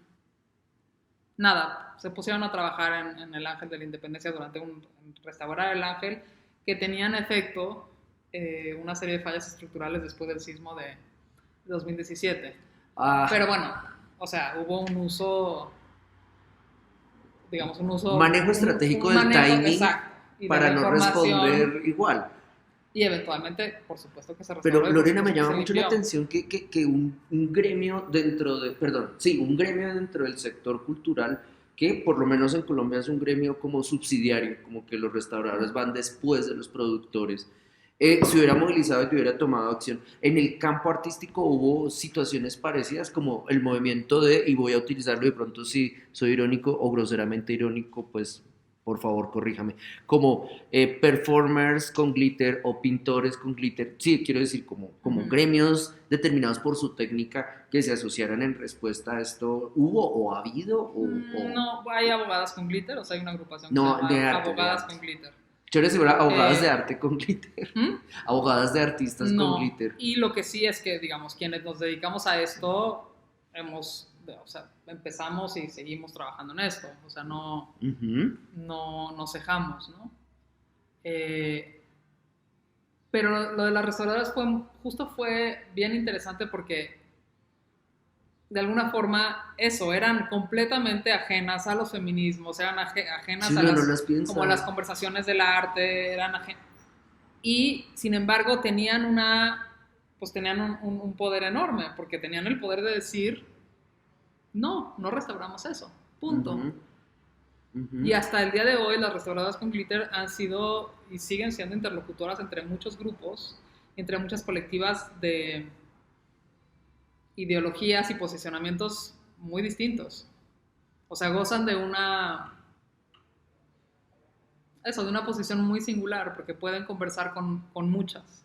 nada, se pusieron a trabajar en el Ángel de la Independencia en restaurar el Ángel, que tenía en efecto una serie de fallas estructurales después del sismo de 2017. Ah, Pero bueno, o sea, hubo un uso, digamos, manejo estratégico del timing exacto, y de para la no información, responder igual. y eventualmente, por supuesto que se Pero restauró. Lorena, me Que llama se mucho la limpió. atención que un gremio dentro de, perdón, sí, un gremio dentro del sector cultural que por lo menos en Colombia es un gremio como subsidiario, como que los restauradores van después de los productores, se hubiera movilizado y hubiera tomado acción. En el campo artístico hubo situaciones parecidas como el movimiento de, y voy a utilizarlo de pronto si soy irónico o groseramente irónico, pues por favor corríjame, como performers con glitter o pintores con glitter, sí, quiero decir como gremios determinados por su técnica que se asociaran en respuesta a esto, ¿hubo o ha habido? No, hay abogadas con glitter, o sea, hay una agrupación que No, se llama de arte, Abogadas con Glitter. Yo les digo abogadas de arte con glitter, ¿Mm? abogadas de artistas con No, glitter. y lo que sí es que, digamos, quienes nos dedicamos a esto, empezamos y seguimos trabajando en esto, o sea, no cejamos, ¿no? Pero lo de las restauradoras fue bien interesante porque de alguna forma eso, eran completamente ajenas a los feminismos, eran ajenas Sí, a no las piensa. como las conversaciones del arte, y sin embargo tenían un poder enorme, porque tenían el poder de decir, no restauramos eso, punto. Y hasta el día de hoy las restauradoras con glitter han sido y siguen siendo interlocutoras entre muchos grupos, entre muchas colectivas de ideologías y posicionamientos muy distintos. O sea, gozan de una posición muy singular porque pueden conversar con muchas.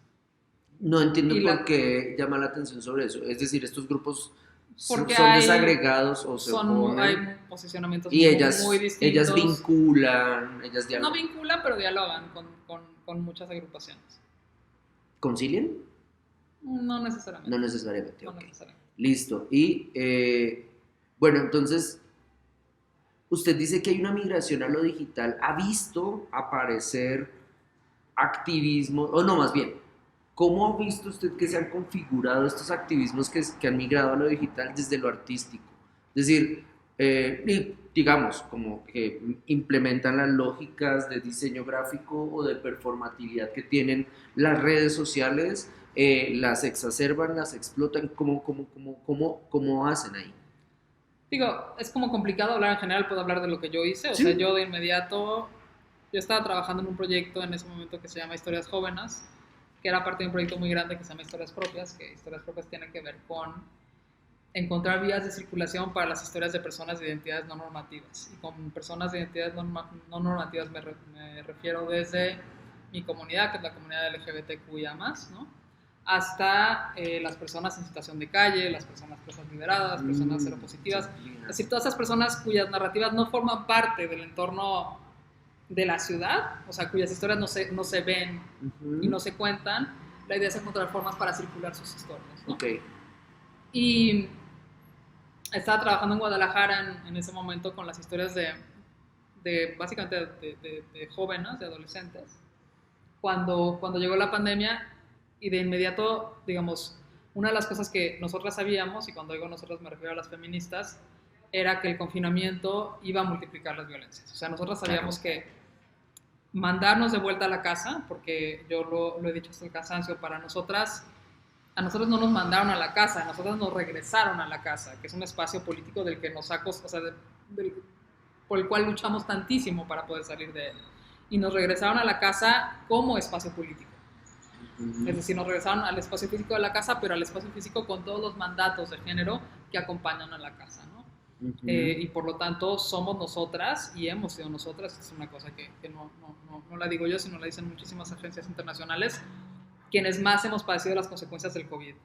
No entiendo por qué llama la atención sobre eso. Es decir, estos grupos son hay, desagregados o se oponen. Hay posicionamientos y muy distintos. Ellas vinculan, ellas dialogan. No vinculan, pero dialogan con muchas agrupaciones. ¿Concilian? No necesariamente. No necesariamente, no okay. necesariamente. Listo. Y bueno, entonces, usted dice que hay una migración a lo digital. ¿Ha visto aparecer activismo? O no, más bien, ¿cómo ha visto usted que se han configurado estos activismos que han migrado a lo digital desde lo artístico? Es decir, digamos, como que implementan las lógicas de diseño gráfico o de performatividad que tienen las redes sociales, las exacerban, las explotan, ¿cómo hacen ahí? Digo, es como complicado hablar en general, puedo hablar de lo que yo hice, o ¿Sí? sea, yo de inmediato, yo estaba trabajando en un proyecto en ese momento que se llama Historias Jóvenes, que era parte de un proyecto muy grande que se llama Historias Propias, que Historias Propias tiene que ver con encontrar vías de circulación para las historias de personas de identidades no normativas. Y con personas de identidades no normativas me refiero desde mi comunidad, que es la comunidad LGBTQIA+, ¿no? Hasta las personas en situación de calle, las personas presas liberadas, personas seropositivas. Es decir, todas esas personas cuyas narrativas no forman parte del entorno de la ciudad, o sea, cuyas historias no se ven y no se cuentan, la idea es encontrar formas para circular sus historias, ¿no? Okay. Y estaba trabajando en Guadalajara en ese momento con las historias de básicamente de jóvenes, de adolescentes, cuando llegó la pandemia y de inmediato, digamos, una de las cosas que nosotras sabíamos, y cuando digo nosotras me refiero a las feministas, era que el confinamiento iba a multiplicar las violencias. O sea, nosotras sabíamos que mandarnos de vuelta a la casa, porque yo lo he dicho hasta el cansancio, para nosotras, a nosotros no nos mandaron a la casa, a nosotros nos regresaron a la casa, que es un espacio político del que nos sacó, o sea, por el cual luchamos tantísimo para poder salir de él. Y nos regresaron a la casa como espacio político. Es decir, nos regresaron al espacio físico de la casa, pero al espacio físico con todos los mandatos de género que acompañan a la casa, ¿no? Y por lo tanto somos nosotras y hemos sido nosotras, es una cosa que no la digo yo, sino la dicen muchísimas agencias internacionales, quienes más hemos padecido las consecuencias del COVID,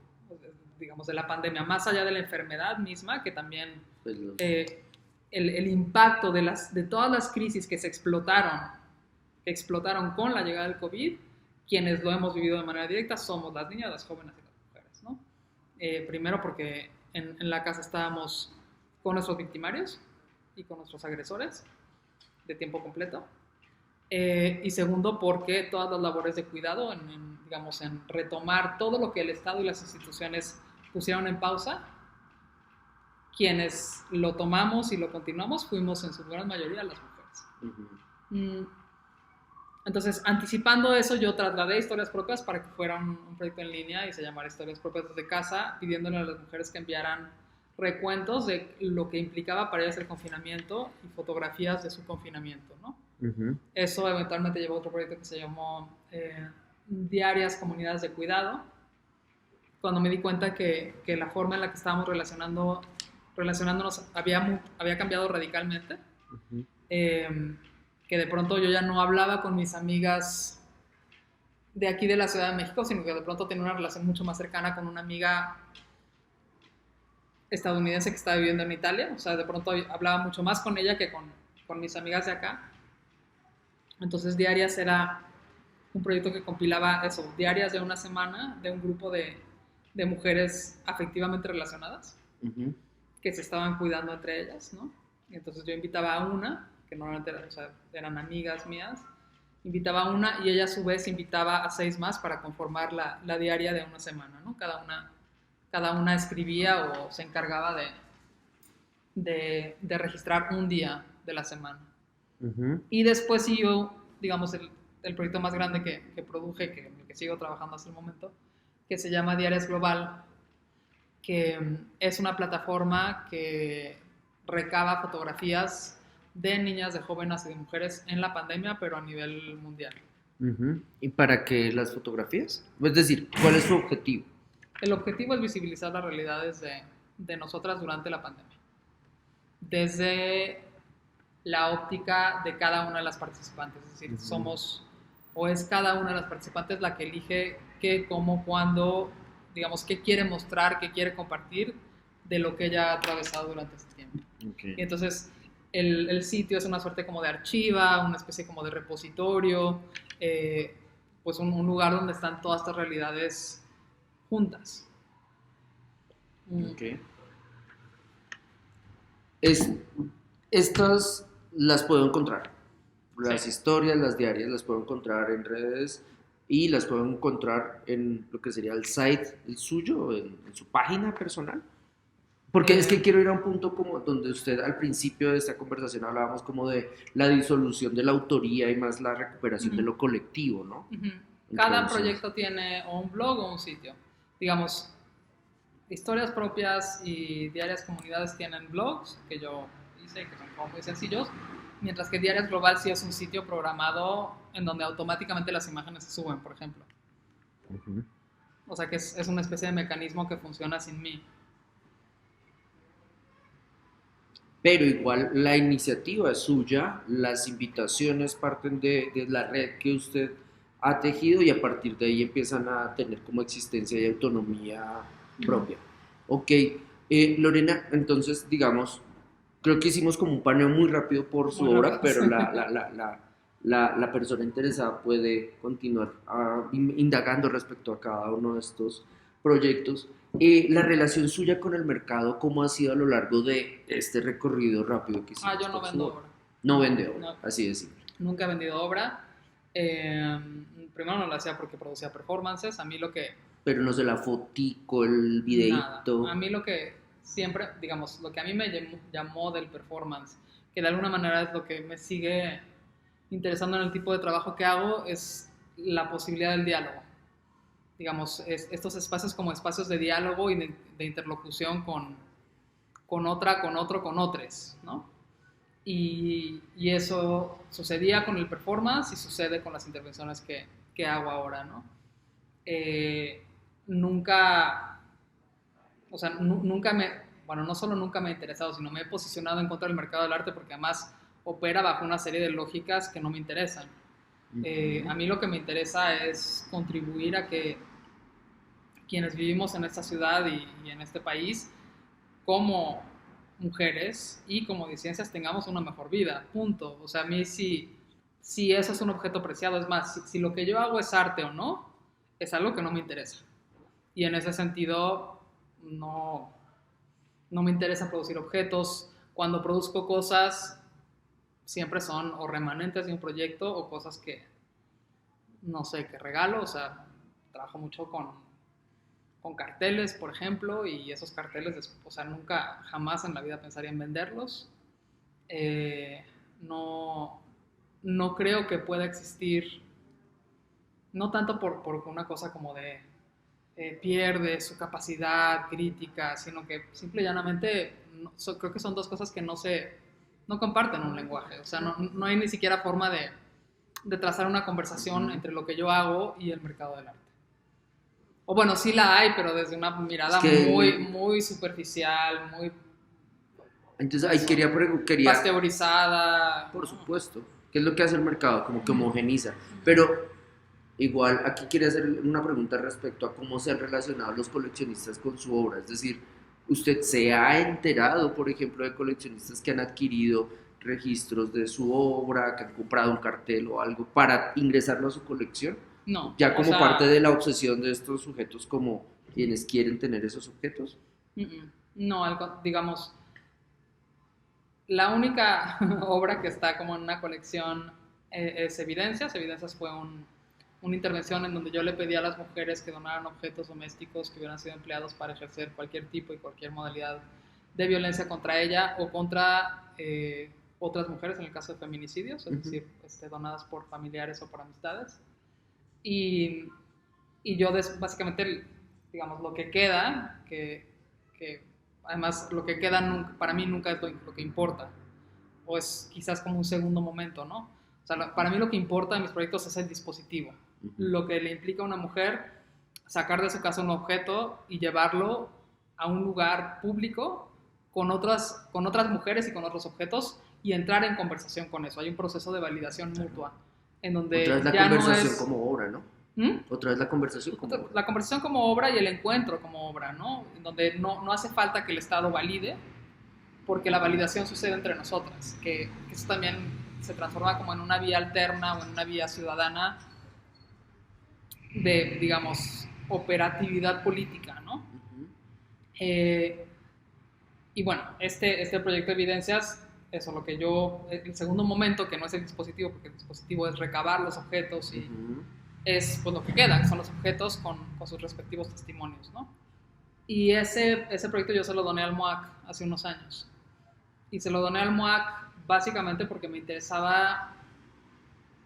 digamos, de la pandemia, más allá de la enfermedad misma, que también el impacto de todas las crisis que explotaron con la llegada del COVID, quienes lo hemos vivido de manera directa somos las niñas, las jóvenes y las mujeres, ¿no? Primero porque en la casa estábamos con nuestros victimarios y con nuestros agresores de tiempo completo. Y segundo, porque todas las labores de cuidado, digamos, en retomar todo lo que el Estado y las instituciones pusieron en pausa, quienes lo tomamos y lo continuamos fuimos en su gran mayoría las mujeres. Entonces, anticipando eso, yo trasladé Historias Propias para que fuera un proyecto en línea y se llamara Historias Propias desde casa, pidiéndole a las mujeres que enviaran recuentos de lo que implicaba para ellas el confinamiento y fotografías de su confinamiento, ¿no? Eso eventualmente llevó a otro proyecto que se llamó Diarias Comunidades de Cuidado, cuando me di cuenta que la forma en la que estábamos relacionándonos había cambiado radicalmente, que de pronto yo ya no hablaba con mis amigas de aquí de la Ciudad de México, sino que de pronto tenía una relación mucho más cercana con una amiga estadounidense que estaba viviendo en Italia. O sea, de pronto hablaba mucho más con ella que con mis amigas de acá. Entonces, Diarias era un proyecto que compilaba eso, diarias de una semana de un grupo de mujeres afectivamente relacionadas que se estaban cuidando entre ellas, ¿no? Y entonces yo invitaba a una, que normalmente eran amigas mías, invitaba a una y ella a su vez invitaba a 6 más para conformar la diaria de una semana, ¿no? Cada una escribía o se encargaba de registrar un día de la semana. Y después siguió, digamos, el proyecto más grande que produje, que sigo trabajando hasta el momento, que se llama Diarias Global, que es una plataforma que recaba fotografías de niñas, de jóvenes y de mujeres en la pandemia, pero a nivel mundial. ¿Y para qué las fotografías? Es decir, ¿cuál es su objetivo? El objetivo es visibilizar las realidades de nosotras durante la pandemia, desde la óptica de cada una de las participantes. Es decir, es cada una de las participantes la que elige qué, cómo, cuándo, digamos, qué quiere mostrar, qué quiere compartir de lo que ella ha atravesado durante este tiempo. Y entonces el sitio es una suerte como de archiva, una especie como de repositorio, pues un lugar donde están todas estas realidades juntas. Estas las puedo encontrar. Las historias, las diarias, las puedo encontrar en redes y las puedo encontrar en lo que sería el site, el suyo, en su página personal. Porque es que quiero ir a un punto como donde usted al principio de esta conversación hablábamos como de la disolución de la autoría y más la recuperación de lo colectivo, ¿no? Cada proyecto tiene o un blog o un sitio. Digamos, Historias Propias y Diarias Comunidades tienen blogs que yo hice, que son como muy sencillos, mientras que Diarias Global sí es un sitio programado en donde automáticamente las imágenes se suben, por ejemplo. O sea que es una especie de mecanismo que funciona sin mí. Pero igual la iniciativa es suya, las invitaciones parten de la red que usted ha tejido y a partir de ahí empiezan a tener como existencia y autonomía propia. Ok, Lorena, entonces digamos, creo que hicimos como un paneo muy rápido por su obra, pero la persona interesada puede continuar indagando respecto a cada uno de estos proyectos. La relación suya con el mercado, ¿cómo ha sido a lo largo de este recorrido rápido que hicimos Yo no por su vendo obra? obra. No vende obra, No, así de simple. nunca he vendido obra. Primero no lo hacía porque producía performances. A mí lo que Pero no sé, la fotico, el Nada. A videíto. mí lo que siempre, digamos, lo que a mí me llamó del performance, que de alguna manera es lo que me sigue interesando en el tipo de trabajo que hago, es la posibilidad del diálogo. Digamos, estos espacios como espacios de diálogo y de interlocución con otra, con otro, con otros, ¿no? Y eso sucedía con el performance y sucede con las intervenciones que hago ahora, ¿no? Nunca, o sea, nunca bueno, no solo nunca me he interesado, sino me he posicionado en contra del mercado del arte porque además opera bajo una serie de lógicas que no me interesan. A mí lo que me interesa es contribuir a que quienes vivimos en esta ciudad y en este país, como mujeres y como disidencias, tengamos una mejor vida, punto. O sea, a mí si eso es un objeto preciado, es más, si lo que yo hago es arte o no, es algo que no me interesa. Y en ese sentido, no, no me interesa producir objetos. Cuando produzco cosas, siempre son o remanentes de un proyecto o cosas que, no sé, que regalo. O sea, trabajo mucho con carteles, por ejemplo, y esos carteles, o sea, nunca, jamás en la vida pensaría en venderlos. No, no creo que pueda existir, no tanto por una cosa como de pierde su capacidad crítica, sino que simple y llanamente creo que son dos cosas que no comparten un lenguaje. O sea, no hay ni siquiera forma de trazar una conversación entre lo que yo hago y el mercado del arte. O bueno, sí la hay, pero desde una Es mirada muy, que, muy superficial, muy entonces ahí pues, quería, pasteurizada. por ¿No? supuesto, ¿qué es lo que hace el mercado? Como que homogeniza. Pero igual, aquí quería hacer una pregunta respecto a cómo se han relacionado los coleccionistas con su obra. Es decir, ¿usted se ha enterado, por ejemplo, de coleccionistas que han adquirido registros de su obra, que han comprado un cartel o algo para ingresarlo a su colección? No, Ya o como parte de sea, la obsesión de estos sujetos como quienes quieren tener esos objetos. no, digamos, la única obra que está como en una colección es Evidencias. Evidencias fue una intervención en donde yo le pedí a las mujeres que donaran objetos domésticos que hubieran sido empleados para ejercer cualquier tipo y cualquier modalidad de violencia contra ella o contra otras mujeres en el caso de feminicidios, es decir, donadas por familiares o por amistades. Y, y yo básicamente, digamos, lo que queda, que además lo que queda para mí nunca es lo que importa, o es quizás como un segundo momento, ¿no? O sea, para mí lo que importa en mis proyectos es el dispositivo, lo que le implica a una mujer sacar de su casa un objeto y llevarlo a un lugar público con otras mujeres y con otros objetos y entrar en conversación con eso. Hay un proceso de validación mutua en Otra donde vez la ya no conversación es... como obra, ¿no? ¿Mm? Otra vez la conversación como obra. La conversación como obra y el encuentro como obra, ¿no? En donde no hace falta que el Estado valide, porque la validación sucede entre nosotras, que eso también se transforma como en una vía alterna o en una vía ciudadana de, digamos, operatividad política, ¿no? Eh, y bueno, este proyecto de evidencias, eso lo que yo, el segundo momento, que no es el dispositivo, porque el dispositivo es recabar los objetos y es pues, lo que queda, que son los objetos con sus respectivos testimonios, ¿no? Y ese proyecto yo se lo doné al MOAC hace unos años. Y se lo doné al MOAC básicamente porque me interesaba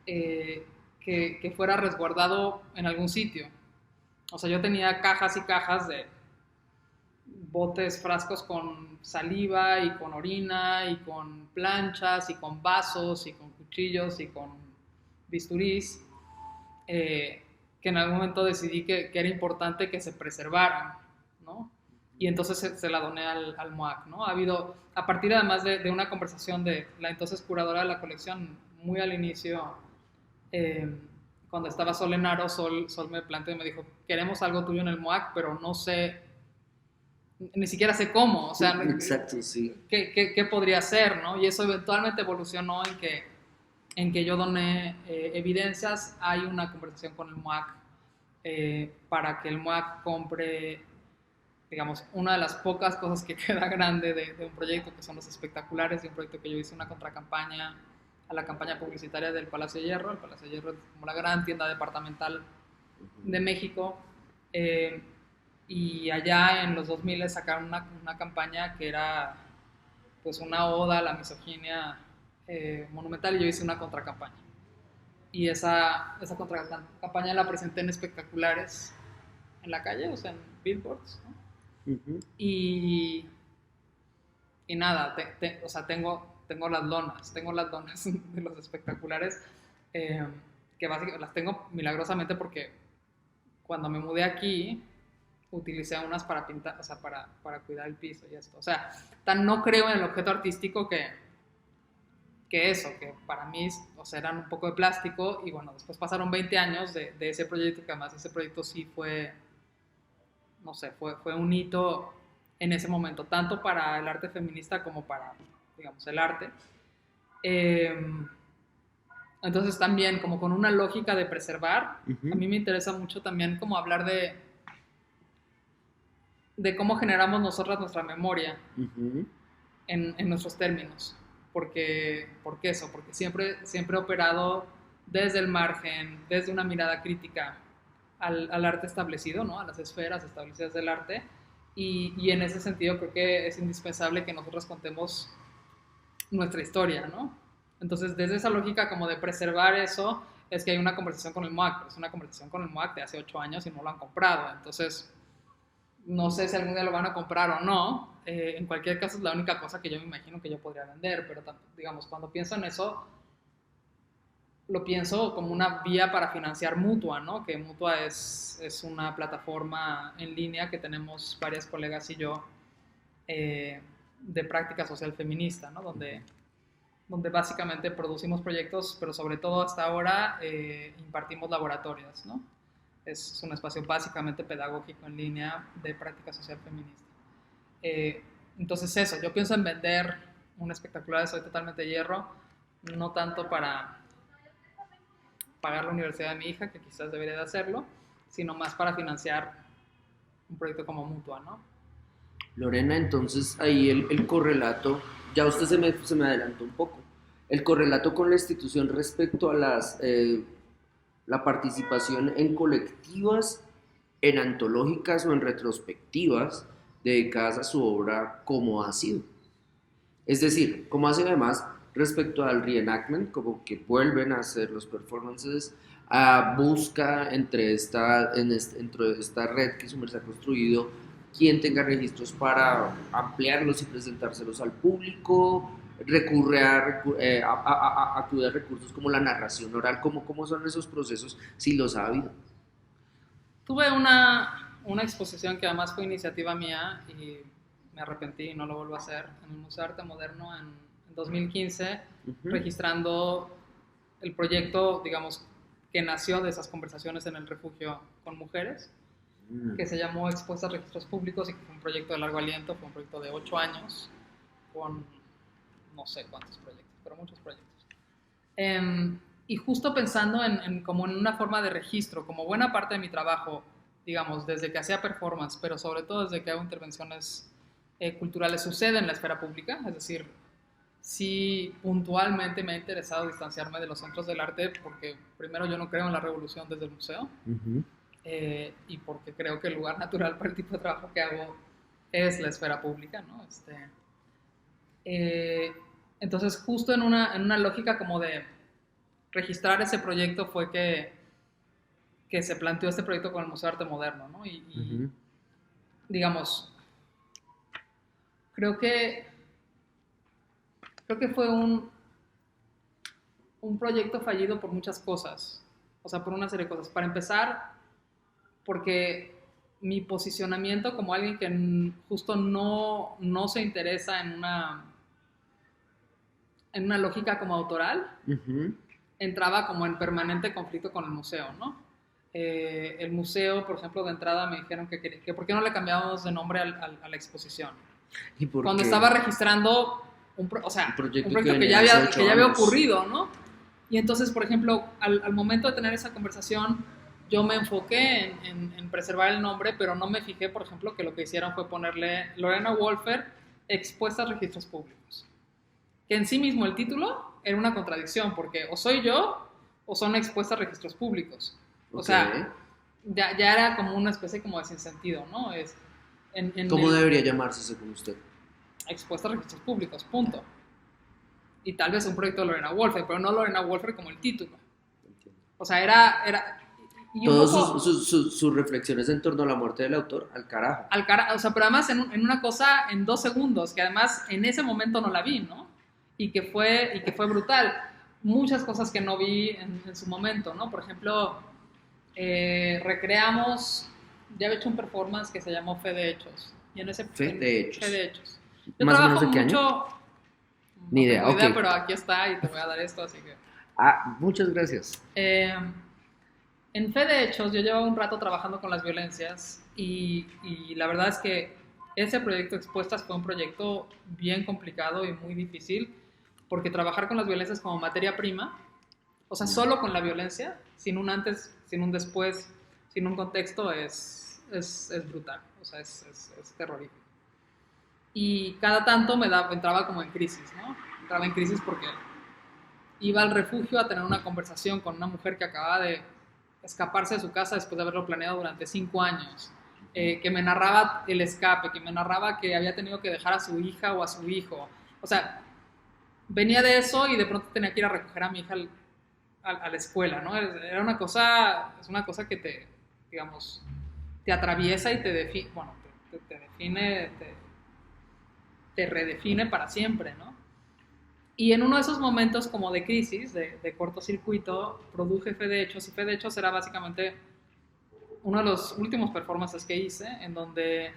que fuera resguardado en algún sitio. O sea, yo tenía cajas y cajas de botes, frascos con saliva y con orina y con planchas y con vasos y con cuchillos y con bisturís, que en algún momento decidí que era importante que se preservaran, ¿no? Y entonces se la doné al MOAC, ¿no? Ha habido, a partir además de una conversación de la entonces curadora de la colección, muy al inicio, cuando estaba Solenaro, Sol me planteó y me dijo, queremos algo tuyo en el MOAC, pero no sé, ni siquiera sé cómo, o sea, exacto, sí. ¿qué podría ser, no? Y eso eventualmente evolucionó en que en que yo doné evidencias. Hay una conversación con el MUAC para que el MUAC compre, digamos, una de las pocas cosas que queda grande de un proyecto, que son los espectaculares, de un proyecto que yo hice, una contracampaña a la campaña publicitaria del Palacio de Hierro. El Palacio de Hierro es como la gran tienda departamental de México, y allá en los 2000 sacaron una campaña que era pues una oda a la misoginia monumental, y yo hice una contracampaña. Y esa contracampaña la presenté en espectaculares en la calle, o sea, en billboards, ¿no? Ujú. Y, y nada, o sea, tengo las lonas de los espectaculares, que básicamente las tengo milagrosamente porque cuando me mudé aquí utilicé unas para pintar, o sea, para cuidar el piso y esto. O sea, tan no creo en el objeto artístico que eso, que para mí, o sea, eran un poco de plástico. Y bueno, después pasaron 20 años de ese proyecto, que además ese proyecto sí fue, no sé, fue un hito en ese momento, tanto para el arte feminista como para, digamos, el arte. Eh, entonces también, como con una lógica de preservar, a mí me interesa mucho también como hablar de cómo generamos nosotras nuestra memoria Ujú. en nuestros términos. Porque eso, porque siempre he operado desde el margen, desde una mirada crítica al arte establecido, ¿no? A las esferas establecidas del arte. Y en ese sentido creo que es indispensable que nosotros contemos nuestra historia, ¿no? Entonces, desde esa lógica como de preservar eso, es que hay una conversación con el MUAC, pero es una conversación con el MUAC de hace 8 años y no lo han comprado. Entonces, no sé si algún día lo van a comprar o no. En cualquier caso, es la única cosa que yo me imagino que yo podría vender, pero digamos, cuando pienso en eso, lo pienso como una vía para financiar Mutua, ¿no? Que Mutua es una plataforma en línea que tenemos varias colegas y yo, de práctica social feminista, ¿no? Donde básicamente producimos proyectos, pero sobre todo hasta ahora impartimos laboratorios, ¿no? Es un espacio básicamente pedagógico en línea de práctica social feminista. Entonces eso, yo pienso en vender un espectacular de Soy Totalmente Hierro, no tanto para pagar la universidad de mi hija, que quizás debería de hacerlo, sino más para financiar un proyecto como Mutua, ¿no? Lorena, entonces ahí el correlato, ya usted se me adelantó un poco, el correlato con la institución respecto a la participación en colectivas, en antológicas o en retrospectivas dedicadas a su obra, ¿cómo ha sido? Es decir, ¿cómo hacen además respecto al reenactment, como que vuelven a hacer los performances, a busca dentro de esta red que Sumer se ha construido, quien tenga registros para ampliarlos y presentárselos al público, recurre acude a recursos como la narración oral? ¿Cómo son esos procesos si los ha habido? Tuve una exposición que además fue iniciativa mía y me arrepentí y no lo vuelvo a hacer, en el Museo de Arte Moderno en 2015, Ujú. registrando el proyecto, digamos, que nació de esas conversaciones en el refugio con mujeres, Mm. que se llamó Expuestas a Registros Públicos, y que fue un proyecto de largo aliento, fue un proyecto de 8 años, con no sé cuántos proyectos, pero muchos proyectos. Y justo pensando como en una forma de registro, como buena parte de mi trabajo, digamos, desde que hacía performance, pero sobre todo desde que hago intervenciones culturales, sucede en la esfera pública. Es decir, sí puntualmente me ha interesado distanciarme de los centros del arte, porque primero yo no creo en la revolución desde el museo, Ujú. y porque creo que el lugar natural para el tipo de trabajo que hago es la esfera pública, ¿no? Eh, entonces, justo en una lógica como de registrar ese proyecto fue que se planteó este proyecto con el Museo de Arte Moderno, ¿no? Y Ujú. digamos, creo que, creo que fue un proyecto fallido por muchas cosas, o sea, por una serie de cosas. Para empezar, porque mi posicionamiento como alguien que justo no se interesa en una lógica como autoral, Ujú. entraba como en permanente conflicto con el museo, ¿no? El museo, por ejemplo, de entrada me dijeron que por qué no le cambiábamos de nombre a la exposición. ¿Y por Cuando qué? estaba registrando o Un sea, un proyecto que proyecto que venía ya de hace había, ocho que ya había años. ocurrido, ¿no? Y entonces, por ejemplo, al momento de tener esa conversación, yo me enfoqué en preservar el nombre, pero no me fijé, por ejemplo, que lo que hicieron fue ponerle Lorena Wolfer expuesta a registros públicos. Que en sí mismo el título era una contradicción, porque o soy yo o son expuestas a registros públicos. O Ok. sea, ya era como una especie como de sinsentido, ¿no? Es en ¿Cómo el debería llamarse según usted? expuesta a registros públicos, punto. Y tal vez un proyecto de Lorena Wolfer, pero no Lorena Wolfer como el título. Entiendo. O sea, era y un Todas poco sus reflexiones en torno a la muerte del autor, al carajo. al cara, o sea, pero además en una cosa en 2 segundos, que además en ese momento no la vi, ¿no? Y que fue brutal. Muchas cosas que no vi en su momento, ¿no? Por ejemplo, recreamos, ya había hecho un performance que se llamó Fe de Hechos. Y en ese Fe de Fe hechos. de Hechos. Yo ¿Más o menos trabajo de qué año? mucho, Ni no idea, tengo ok. idea, pero aquí está y te voy a dar esto, así que... Ah, muchas gracias. En Fe de Hechos yo llevo un rato trabajando con las violencias y la verdad es que ese proyecto Expuestas fue un proyecto bien complicado y muy difícil porque trabajar con las violencias como materia prima, o sea, solo con la violencia, sin un antes, sin un después, sin un contexto, es brutal, o sea, es terrorífico. Y cada tanto entraba como en crisis, ¿no? Entraba en crisis porque iba al refugio a tener una conversación con una mujer que acababa de escaparse de su casa después de haberlo planeado durante 5 años, que me narraba el escape, que me narraba que había tenido que dejar a su hija o a su hijo. O sea, venía de eso y de pronto tenía que ir a recoger a mi hija a la escuela, ¿no? Era una cosa, es una cosa que te, digamos, te atraviesa y te define, bueno, te define, te redefine para siempre, ¿no? Y en uno de esos momentos como de crisis, de cortocircuito, produje Fe de Hechos, y Fe de Hechos era básicamente uno de los últimos performances que hice, en donde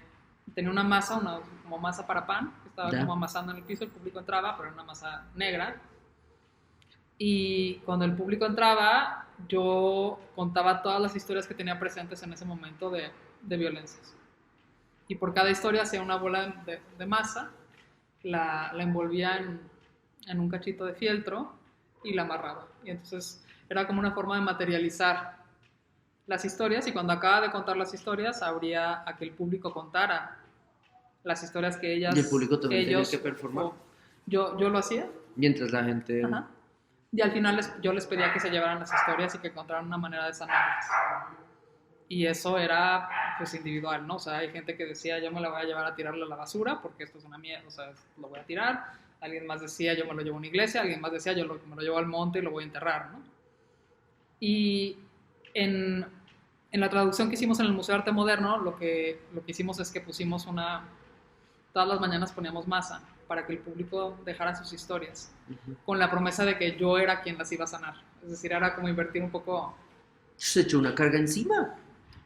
tenía una masa, como masa para pan, que estaba Ya. como amasando en el piso, el público entraba, pero era una masa negra, y cuando el público entraba, yo contaba todas las historias que tenía presentes en ese momento de violencias. Y por cada historia hacía una bola de masa, la envolvía en un cachito de fieltro y la amarraba. Y entonces era como una forma de materializar las historias, y cuando acaba de contar las historias, habría a que el público contara las historias que Y el público que también tenía que ellos, performar. yo lo hacía. Mientras la gente... Ajá. Y al final yo les pedía que se llevaran las historias y que encontraran una manera de sanarlas. Y eso era pues individual, ¿no? O sea, hay gente que decía, yo me la voy a llevar a tirarla a la basura porque esto es una mierda, o sea, lo voy a tirar. Alguien más decía, yo me lo llevo a una iglesia. Alguien más decía, me lo llevo al monte y lo voy a enterrar, ¿no? Y en, en la traducción que hicimos en el Museo de Arte Moderno, lo que hicimos es que pusimos todas las mañanas poníamos masa para que el público dejara sus historias, con la promesa de que yo era quien las iba a sanar. Es decir, era como invertir un poco, Se echó una carga encima.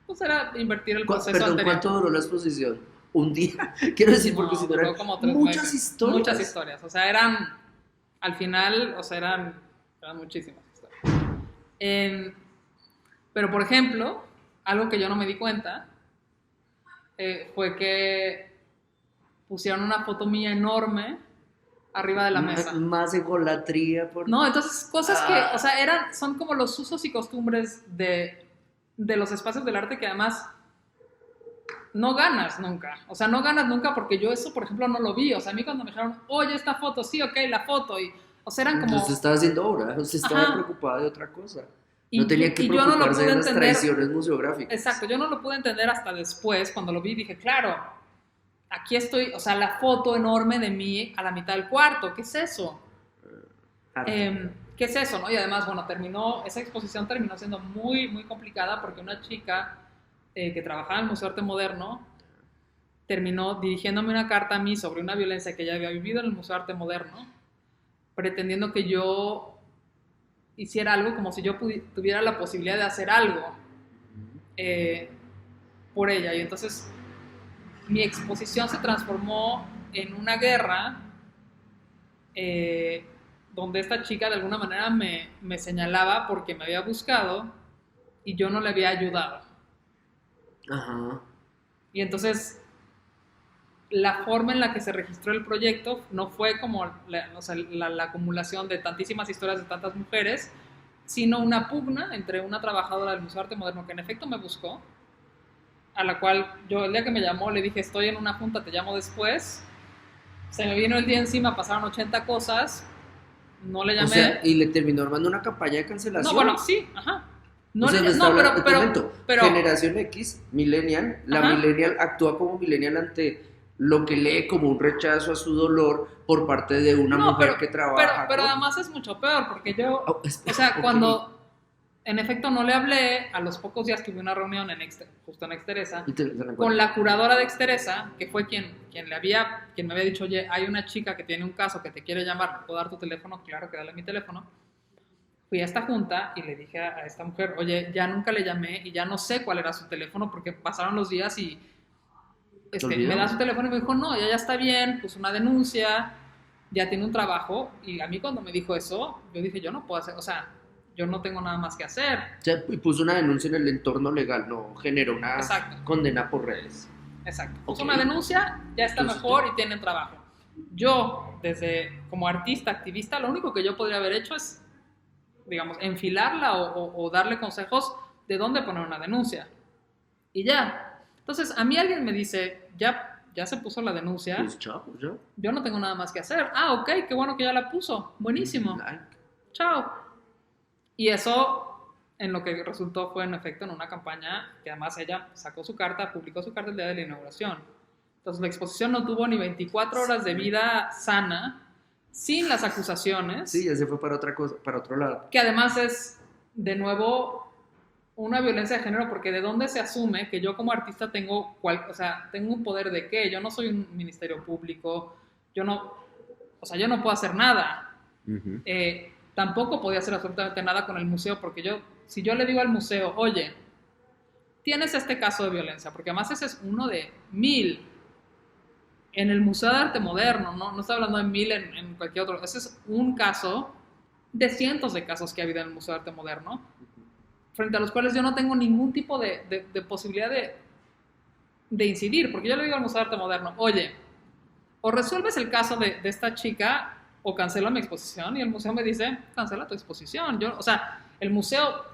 pues era invertir el proceso Perdón, anterior. ¿cuánto duró la exposición? ¿Un día? Quiero decir, porque si no duró eran como 3 muchas meses. historias. Muchas historias. O sea, al final, o sea, eran muchísimas historias. Pero, por ejemplo, algo que yo no me di cuenta fue que pusieron una foto mía enorme arriba de la mesa. Más egolatría. No, entonces cosas que, o sea, son como los usos y costumbres de los espacios del arte que además no ganas nunca. O sea, no ganas nunca porque yo eso, por ejemplo, no lo vi. O sea, a mí cuando me dijeron, oye, esta foto, sí, ok, la foto. O sea, eran como... Entonces estaba haciendo obra, usted estaba Ajá. preocupada de otra cosa. Y no tenía que yo no lo preocuparse pude de las entender. traiciones museográficas. Exacto, yo no lo pude entender hasta después, cuando lo vi, dije, claro, aquí estoy, o sea, la foto enorme de mí a la mitad del cuarto, ¿qué es eso? ¿Qué es eso, no? Y además, bueno, esa exposición terminó siendo muy, muy complicada porque una chica que trabajaba en el Museo de Arte Moderno terminó dirigiéndome una carta a mí sobre una violencia que ella había vivido en el Museo de Arte Moderno, pretendiendo que yo hiciera algo como si yo tuviera la posibilidad de hacer algo por ella. Y entonces mi exposición se transformó en una guerra donde esta chica de alguna manera me señalaba porque me había buscado y yo no le había ayudado. Ajá. Y entonces la forma en la que se registró el proyecto no fue como la acumulación de tantísimas historias de tantas mujeres, sino una pugna entre una trabajadora del Museo de Arte Moderno que en efecto me buscó, a la cual yo el día que me llamó le dije, estoy en una junta, te llamo después. Se me vino el día encima, pasaron 80 cosas, no le llamé. O sea, y le terminó armando una campaña de cancelación. No, bueno, sí, ajá. No, o sea, pero generación X, millennial, la millennial actúa como millennial ante lo que lee como un rechazo a su dolor por parte de una mujer que trabaja. Pero además es mucho peor, porque yo, o sea, cuando en efecto no le hablé, a los pocos días tuve una reunión justo en Exteresa, con la curadora de Exteresa, que fue quien me había dicho, oye, hay una chica que tiene un caso que te quiere llamar, ¿me puedo dar tu teléfono? Claro que dale mi teléfono. Fui a esta junta y le dije a esta mujer, oye, ya nunca le llamé y ya no sé cuál era su teléfono porque pasaron los días y me da su teléfono y me dijo, no, ya está bien, puso una denuncia, ya tiene un trabajo. Y a mí cuando me dijo eso, yo dije, yo no puedo hacer, o sea, yo no tengo nada más que hacer. O sea, y puso una denuncia en el entorno legal, no generó una condena por redes. Exacto, puso una denuncia, ya está mejor y tiene trabajo. Yo, como artista, activista, lo único que yo podría haber hecho es, digamos, enfilarla o darle consejos de dónde poner una denuncia. Y ya. Entonces, a mí alguien me dice, ya se puso la denuncia. Pues chao, ¿ya? Yo no tengo nada más que hacer. Ah, ok, qué bueno que ya la puso. Buenísimo. Chao. Y eso, en lo que resultó fue en efecto en una campaña que además ella publicó su carta el día de la inauguración. Entonces, la exposición no tuvo ni 24 horas de vida sana, sin las acusaciones. Sí, ya se fue para otra cosa, para otro lado. Que además es, de nuevo, una violencia de género, porque de dónde se asume que yo como artista tengo un poder de qué. Yo no soy un ministerio público, yo no puedo hacer nada. Uh-huh. Tampoco podía hacer absolutamente nada con el museo, porque si yo le digo al museo, oye, tienes este caso de violencia, porque además ese es uno de 1000 en el Museo de Arte Moderno, no estoy hablando de 1000 en cualquier otro, ese es un caso de cientos de casos que ha habido en el Museo de Arte Moderno, frente a los cuales yo no tengo ningún tipo de posibilidad de incidir, porque yo le digo al Museo de Arte Moderno, oye, o resuelves el caso de esta chica o cancela mi exposición, y el museo me dice, cancela tu exposición. El museo,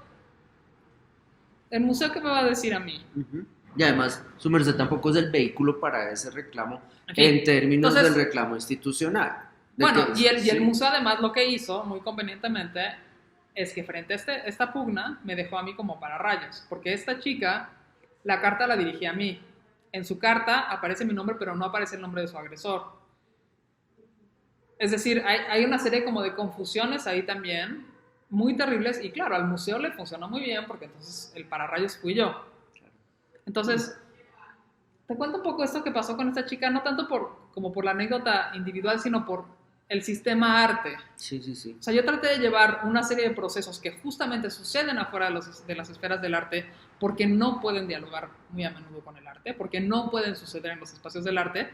¿qué me va a decir a mí? Uh-huh. Y además, su merced tampoco es el vehículo para ese reclamo, en términos del reclamo institucional. Bueno, y el museo además lo que hizo, muy convenientemente, es que frente a esta pugna me dejó a mí como pararrayos, porque esta chica, la carta la dirigía a mí. En su carta aparece mi nombre, pero no aparece el nombre de su agresor. Es decir, hay una serie como de confusiones ahí también, muy terribles, y claro, al museo le funcionó muy bien, porque entonces el pararrayos fui yo. Entonces, te cuento un poco esto que pasó con esta chica, no tanto como por la anécdota individual, sino por el sistema arte. Sí. O sea, yo traté de llevar una serie de procesos que justamente suceden afuera de las esferas del arte, porque no pueden dialogar muy a menudo con el arte, porque no pueden suceder en los espacios del arte.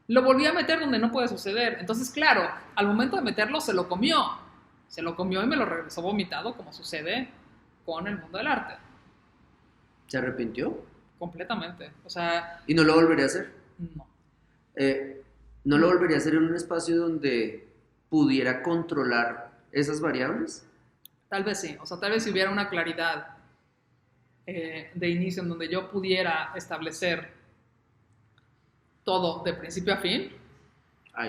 Lo volví a meter donde no puede suceder. Entonces, claro, al momento de meterlo se lo comió y me lo regresó vomitado, como sucede con el mundo del arte. ¿Se arrepintió? Completamente. O sea, ¿y no lo volvería a hacer? No. ¿No lo volvería a hacer en un espacio donde pudiera controlar esas variables? Tal vez sí. O sea, tal vez si hubiera una claridad de inicio en donde yo pudiera establecer todo de principio a fin.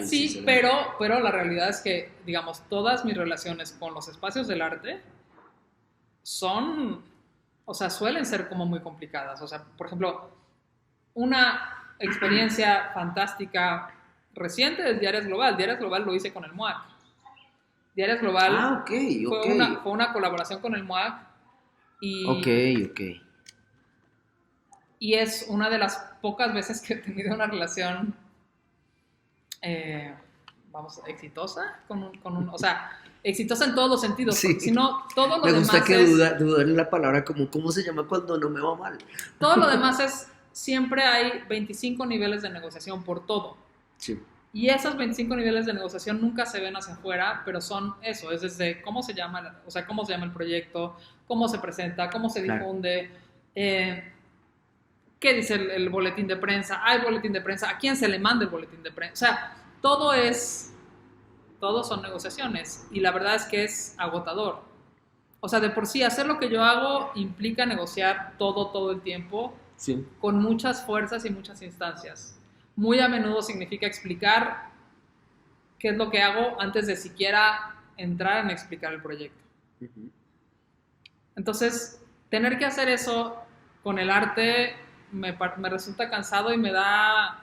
Sí, pero la realidad es que, digamos, todas mis relaciones con los espacios del arte suelen ser como muy complicadas. O sea, por ejemplo, una experiencia fantástica reciente es Diarias Global. Diarias Global lo hice con el MUAC. Diarias Global fue una colaboración con el MUAC y es una de las pocas veces que he tenido una relación exitosa o sea, exitosa en todos los sentidos, sí. Si no, todo lo demás me gusta que dudar en la palabra como ¿cómo se llama cuando no me va mal? Todo lo demás siempre hay 25 niveles de negociación por todo. Sí. Y esos 25 niveles de negociación nunca se ven hacia afuera, pero son eso, es desde cómo se llama el proyecto, cómo se presenta, cómo se difunde, ¿Qué dice el boletín de prensa? ¿Hay boletín de prensa? ¿A quién se le manda el boletín de prensa? O sea, todo son negociaciones y la verdad es que es agotador. O sea, de por sí, hacer lo que yo hago implica negociar todo el tiempo, Sí. con muchas fuerzas y muchas instancias. Muy a menudo significa explicar qué es lo que hago antes de siquiera entrar en explicar el proyecto. Ujú. Entonces, tener que hacer eso con el arte me resulta cansado y me da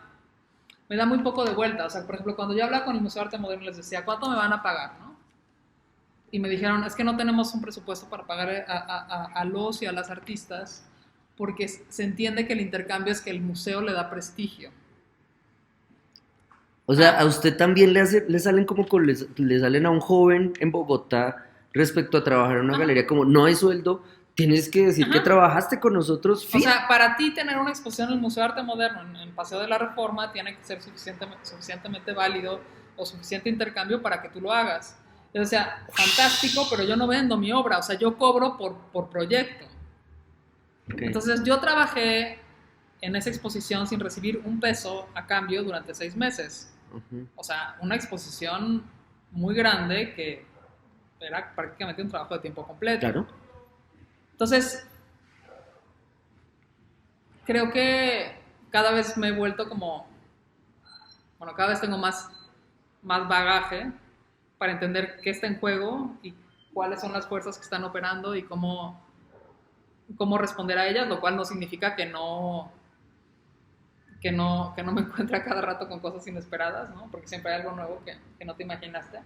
muy poco de vuelta. O sea, por ejemplo, cuando yo hablaba con el Museo de Arte Moderno les decía, ¿cuánto me van a pagar? ¿No? Y me dijeron, es que no tenemos un presupuesto para pagar a los y a las artistas porque se entiende que el intercambio es que el museo le da prestigio. O sea, a usted también le salen como le salen a un joven en Bogotá respecto a trabajar en una Ajá. galería, como no hay sueldo, tienes que decir que Ajá. trabajaste con nosotros, O fin. sea, para ti tener una exposición en el Museo de Arte Moderno en el Paseo de la Reforma tiene que ser suficientemente válido o suficiente intercambio para que tú lo hagas. O sea, fantástico, pero yo no vendo mi obra, o sea, yo cobro por proyecto. Okay. Entonces yo trabajé en esa exposición sin recibir un peso a cambio durante 6 meses. Uh-huh. O sea, una exposición muy grande que era prácticamente un trabajo de tiempo completo. Claro. Entonces, creo que cada vez me he vuelto como, bueno, cada vez tengo más bagaje para entender qué está en juego y cuáles son las fuerzas que están operando y cómo responder a ellas, lo cual no significa que no me encuentre a cada rato con cosas inesperadas, ¿no? Porque siempre hay algo nuevo que no te imaginaste.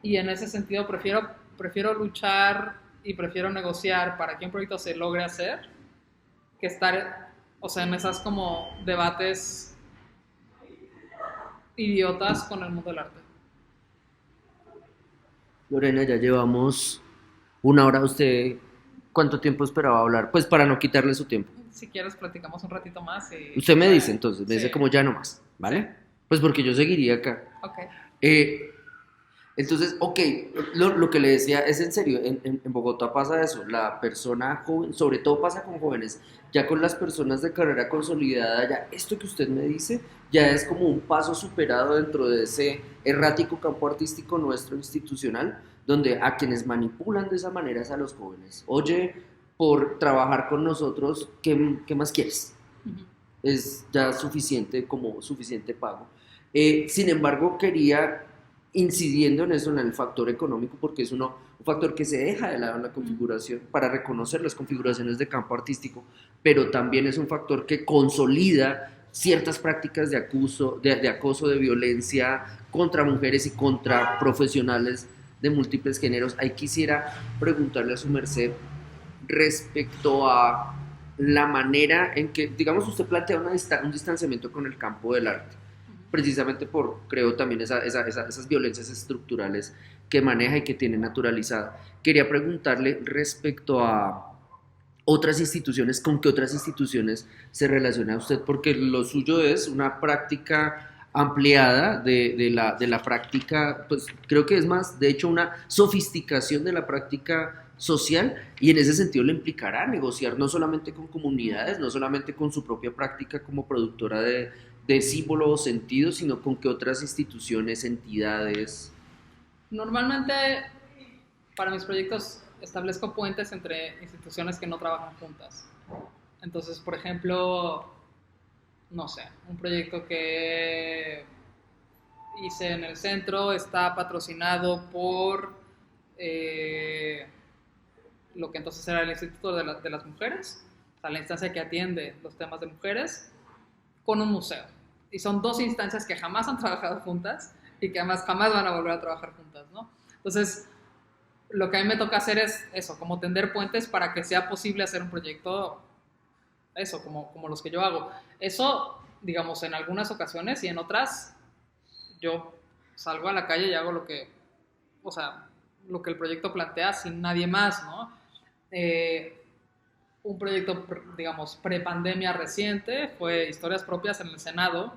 Y en ese sentido prefiero luchar y prefiero negociar para que un proyecto se logre hacer que estar, o sea, en esas como debates idiotas con el mundo del arte. Lorena, ya llevamos una hora. ¿Usted cuánto tiempo esperaba hablar? Pues para no quitarle su tiempo. Si quieres, platicamos un ratito más. Usted me dice entonces, me sí. dice como ya no más, ¿vale? Sí. Pues porque yo seguiría acá. Ok. Entonces, ok, lo que le decía es en serio, en Bogotá pasa eso, la persona joven, sobre todo pasa con jóvenes, ya con las personas de carrera consolidada, ya esto que usted me dice, ya es como un paso superado dentro de ese errático campo artístico nuestro institucional, donde a quienes manipulan de esa manera es a los jóvenes. Oye, por trabajar con nosotros, ¿qué más quieres? Uh-huh. Es ya suficiente como suficiente pago. Sin embargo, quería incidiendo en eso, en el factor económico, porque es un factor que se deja de lado en la configuración para reconocer las configuraciones de campo artístico, pero también es un factor que consolida ciertas prácticas de acoso, de violencia contra mujeres y contra profesionales de múltiples géneros. Ahí quisiera preguntarle a su merced respecto a la manera en que, digamos, usted plantea un distanciamiento con el campo del arte, precisamente por, creo, también esas violencias estructurales que maneja y que tiene naturalizada. Quería preguntarle respecto a otras instituciones, ¿con qué otras instituciones se relaciona usted? Porque lo suyo es una práctica ampliada de la práctica, pues creo que es más, de hecho, una sofisticación de la práctica social, y en ese sentido le implicará negociar no solamente con comunidades, no solamente con su propia práctica como productora de símbolo o sentido, sino con qué otras instituciones, entidades. Normalmente para mis proyectos establezco puentes entre instituciones que no trabajan juntas. Entonces, por ejemplo, no sé, un proyecto que hice en el centro está patrocinado por lo que entonces era el Instituto de las Mujeres, o sea, la instancia que atiende los temas de mujeres, con un museo. Y son dos instancias que jamás han trabajado juntas y que además jamás van a volver a trabajar juntas, ¿no? Entonces, lo que a mí me toca hacer es eso, como tender puentes para que sea posible hacer un proyecto, eso, como los que yo hago. Eso, digamos, en algunas ocasiones, y en otras, yo salgo a la calle y hago lo que el proyecto plantea sin nadie más, ¿no? Un proyecto, digamos, prepandemia reciente fue Historias Propias en el Senado.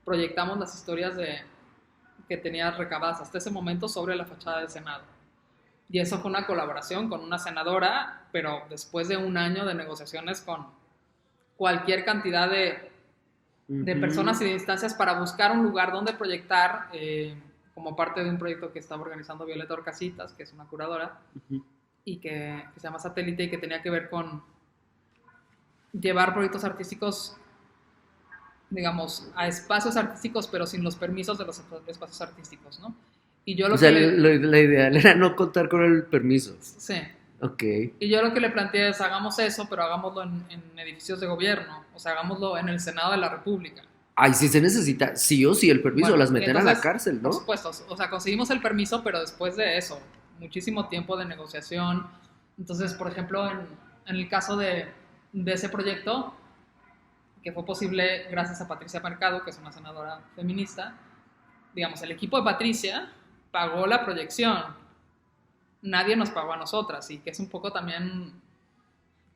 Proyectamos las historias que tenía recabadas hasta ese momento sobre la fachada del Senado. Y eso fue una colaboración con una senadora, pero después de un año de negociaciones con cualquier cantidad de personas y de instancias para buscar un lugar donde proyectar, como parte de un proyecto que estaba organizando Violeta Orcasitas, que es una curadora, y que se llama Satélite, y que tenía que ver con llevar proyectos artísticos, digamos, a espacios artísticos, pero sin los permisos de los espacios artísticos, ¿no? Y yo lo O sea, que la idea era no contar con el permiso. Sí. Ok. Y yo lo que le planteé es, hagamos eso, pero hagámoslo en edificios de gobierno, o sea, hagámoslo en el Senado de la República. Ay, sí se necesita sí o sí el permiso, Bueno, las meten entonces, a la cárcel, ¿no? Por supuesto, o sea, conseguimos el permiso, pero después de eso, muchísimo tiempo de negociación. Entonces, por ejemplo, en el caso de ese proyecto, que fue posible gracias a Patricia Mercado, que es una senadora feminista, digamos, el equipo de Patricia pagó la proyección, nadie nos pagó a nosotras, y que es un poco también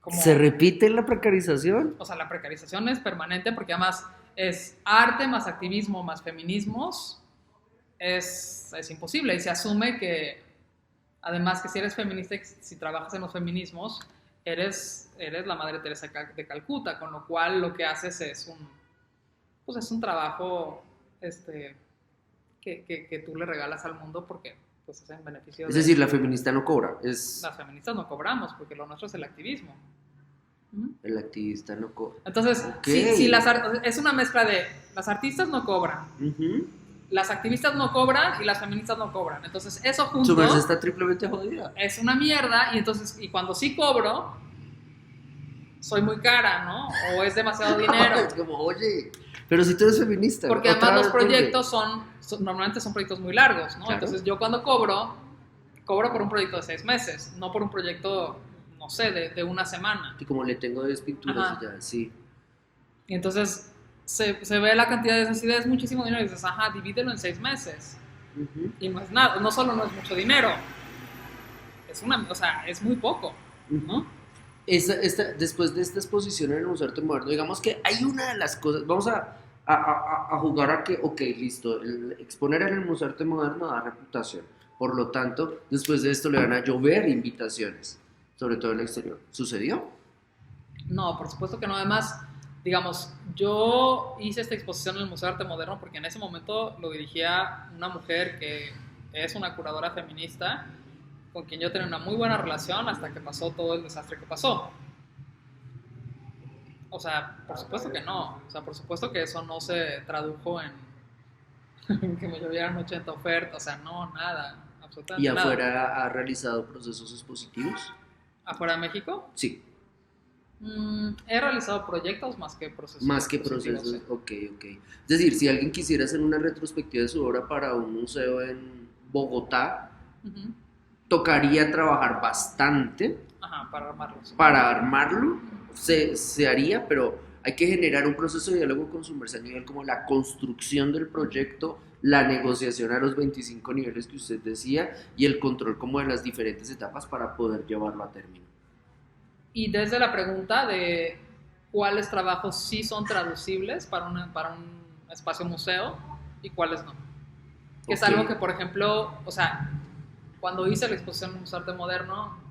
como... ¿Se repite la precarización? O sea, la precarización es permanente porque además es arte más activismo más feminismos, es imposible, y se asume que además que si eres feminista y si trabajas en los feminismos, eres la Madre Teresa de Calcuta, con lo cual lo que haces es un trabajo que tú le regalas al mundo porque pues es en beneficio Es decir, la feminista no cobra, es... Las feministas no cobramos porque lo nuestro es el activismo. El activista no cobra. Entonces, Okay. si es una mezcla de las artistas no cobran, las activistas no cobran y las feministas no cobran. Entonces, eso junto... Su merced está triplemente jodida. Es una mierda, y cuando sí cobro, soy muy cara, ¿no? O es demasiado dinero. Es como, oye, pero si tú eres feminista. Porque además los proyectos normalmente son proyectos muy largos, ¿no? Claro. Entonces yo cuando cobro por un proyecto de 6 meses, no por un proyecto, no sé, de una semana. Y como le tengo 10 pinturas y ya, sí. Y entonces se ve la cantidad de esas ideas, es muchísimo dinero, y dices, ajá, divídelo en 6 meses. Y no es nada, no solo no es mucho dinero, es muy poco, ¿no? Después de esta exposición en el Museo de Arte Moderno, digamos que hay una de las cosas, vamos a jugar a que, ok, listo, exponer en el Museo de Arte Moderno da reputación, por lo tanto, después de esto le van a llover invitaciones, sobre todo en el exterior. ¿Sucedió? No, por supuesto que no. Además, digamos, yo hice esta exposición en el Museo de Arte Moderno porque en ese momento lo dirigía una mujer que es una curadora feminista con quien yo tenía una muy buena relación hasta que pasó todo el desastre que pasó. O sea, por supuesto que no. O sea, por supuesto que eso no se tradujo en que me llovieran 80 ofertas. O sea, no, nada, absolutamente ¿Y nada. afuera ha realizado procesos expositivos? ¿Afuera de México? Sí. He realizado proyectos más que procesos. Más que procesos, Sí. ok. Es decir, si alguien quisiera hacer una retrospectiva de su obra para un museo en Bogotá, tocaría trabajar bastante. Ajá, para armarlos. Para armarlo se haría, pero hay que generar un proceso de diálogo con su merced a nivel como la construcción del proyecto, la negociación a los 25 niveles que usted decía y el control como de las diferentes etapas para poder llevarlo a término. Y desde la pregunta de cuáles trabajos sí son traducibles para un espacio museo y cuáles no. Que es algo que, por ejemplo, o sea, cuando hice la exposición en Museo de Arte Moderno,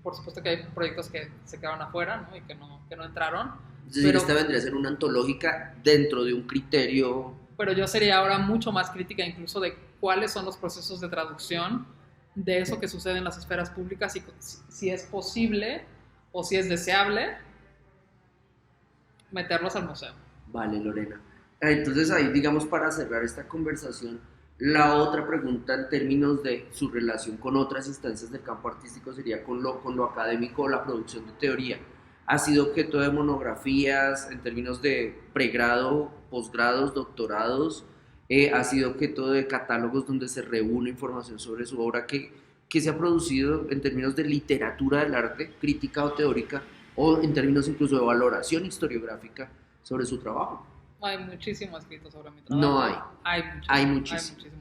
por supuesto que hay proyectos que se quedaron afuera, ¿no? Y que no entraron. Es decir, esta vendría a ser una antológica dentro de un criterio. Pero yo sería ahora mucho más crítica incluso de cuáles son los procesos de traducción de eso que sucede en las esferas públicas y si es posible o si es deseable meterlos al museo. Vale, Lorena. Entonces ahí, digamos, para cerrar esta conversación, la otra pregunta en términos de su relación con otras instancias del campo artístico sería con lo académico o la producción de teoría. ¿Ha sido objeto de monografías en términos de pregrado, posgrados, doctorados? ¿Ha sido objeto de catálogos donde se reúne información sobre su obra? ¿Qué se ha producido en términos de literatura del arte, crítica o teórica, o en términos incluso de valoración historiográfica sobre su trabajo? Hay muchísimo escrito sobre mi trabajo. No hay. Hay muchísimo escrito.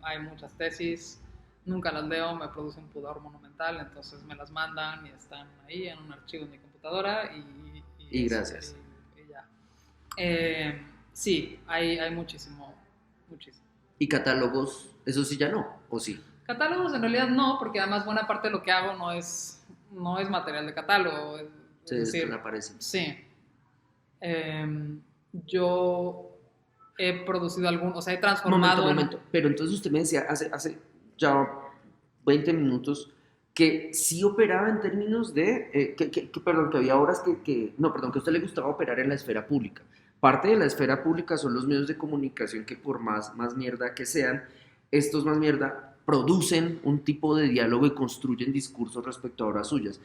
Hay muchas tesis, nunca las leo, me produce un pudor monumental, entonces me las mandan y están ahí en un archivo en mi computadora y gracias. Y ya. Sí, hay muchísimo. ¿Y catálogos? Eso sí ya no, ¿o sí? Catálogos en realidad no, porque además buena parte de lo que hago no es material de catálogo, Se Es decir, desaparecen. sí. Yo he producido o sea, he transformado Momento. Pero entonces usted me decía hace ya 20 minutos que sí operaba en términos de, perdón, que había horas no, perdón, que a usted le gustaba operar en la esfera pública. Parte de la esfera pública son los medios de comunicación que por más mierda que sean, estos más mierda producen un tipo de diálogo y construyen discursos respecto a obras suyas.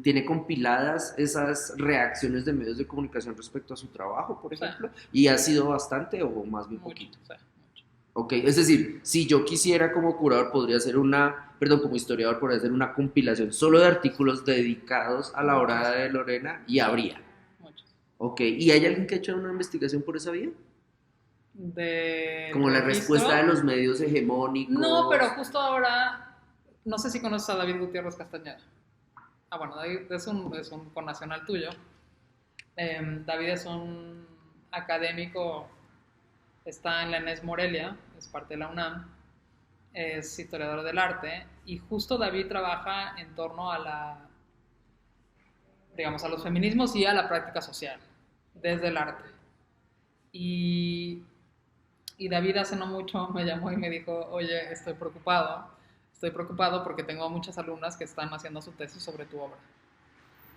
¿Tiene compiladas esas reacciones de medios de comunicación respecto a su trabajo, por ejemplo? ¿Y ha sido bastante o más bien poquito? Mucho. Ok, es decir, si yo quisiera como curador, podría hacer como historiador, podría hacer una compilación solo de artículos dedicados a la obra de Lorena y habría. Muchos. Ok, ¿y hay alguien que ha hecho una investigación por esa vía? Como la respuesta de los medios hegemónicos. No, pero justo ahora, no sé si conoces a David Gutiérrez Castañeda. Bueno, David es un connacional tuyo. David es un académico, está en la ENES Morelia, es parte de la UNAM, es historiador del arte, y justo David trabaja en torno a a los feminismos y a la práctica social, desde el arte. Y David hace no mucho me llamó y me dijo, oye, estoy preocupado porque tengo muchas alumnas que están haciendo su tesis sobre tu obra.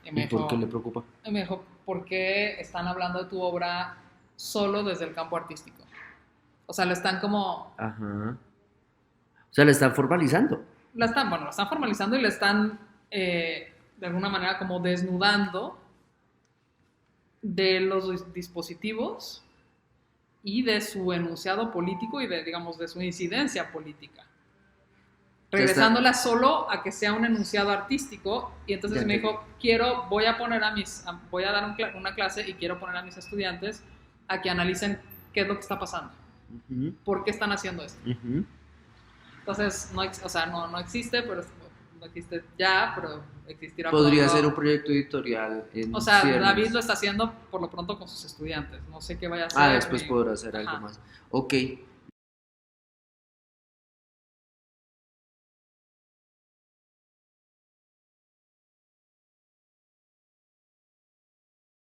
¿Y por qué le preocupa? Y me dijo, ¿por qué están hablando de tu obra solo desde el campo artístico? O sea, la están como... Ajá. O sea, la están formalizando. La están formalizando y la están, de alguna manera, como desnudando de los dispositivos y de su enunciado político y de su incidencia política. Regresándola solo a que sea un enunciado artístico, y entonces me dijo, voy a dar una clase y quiero poner a mis estudiantes a que analicen qué es lo que está pasando. Uh-huh. ¿Por qué están haciendo esto? Uh-huh. Entonces, no existe, pero no existe ya, pero existirá. Podría ser un proyecto editorial. David lo está haciendo por lo pronto con sus estudiantes. No sé qué vaya a hacer. Después podrá hacer algo más. Ok.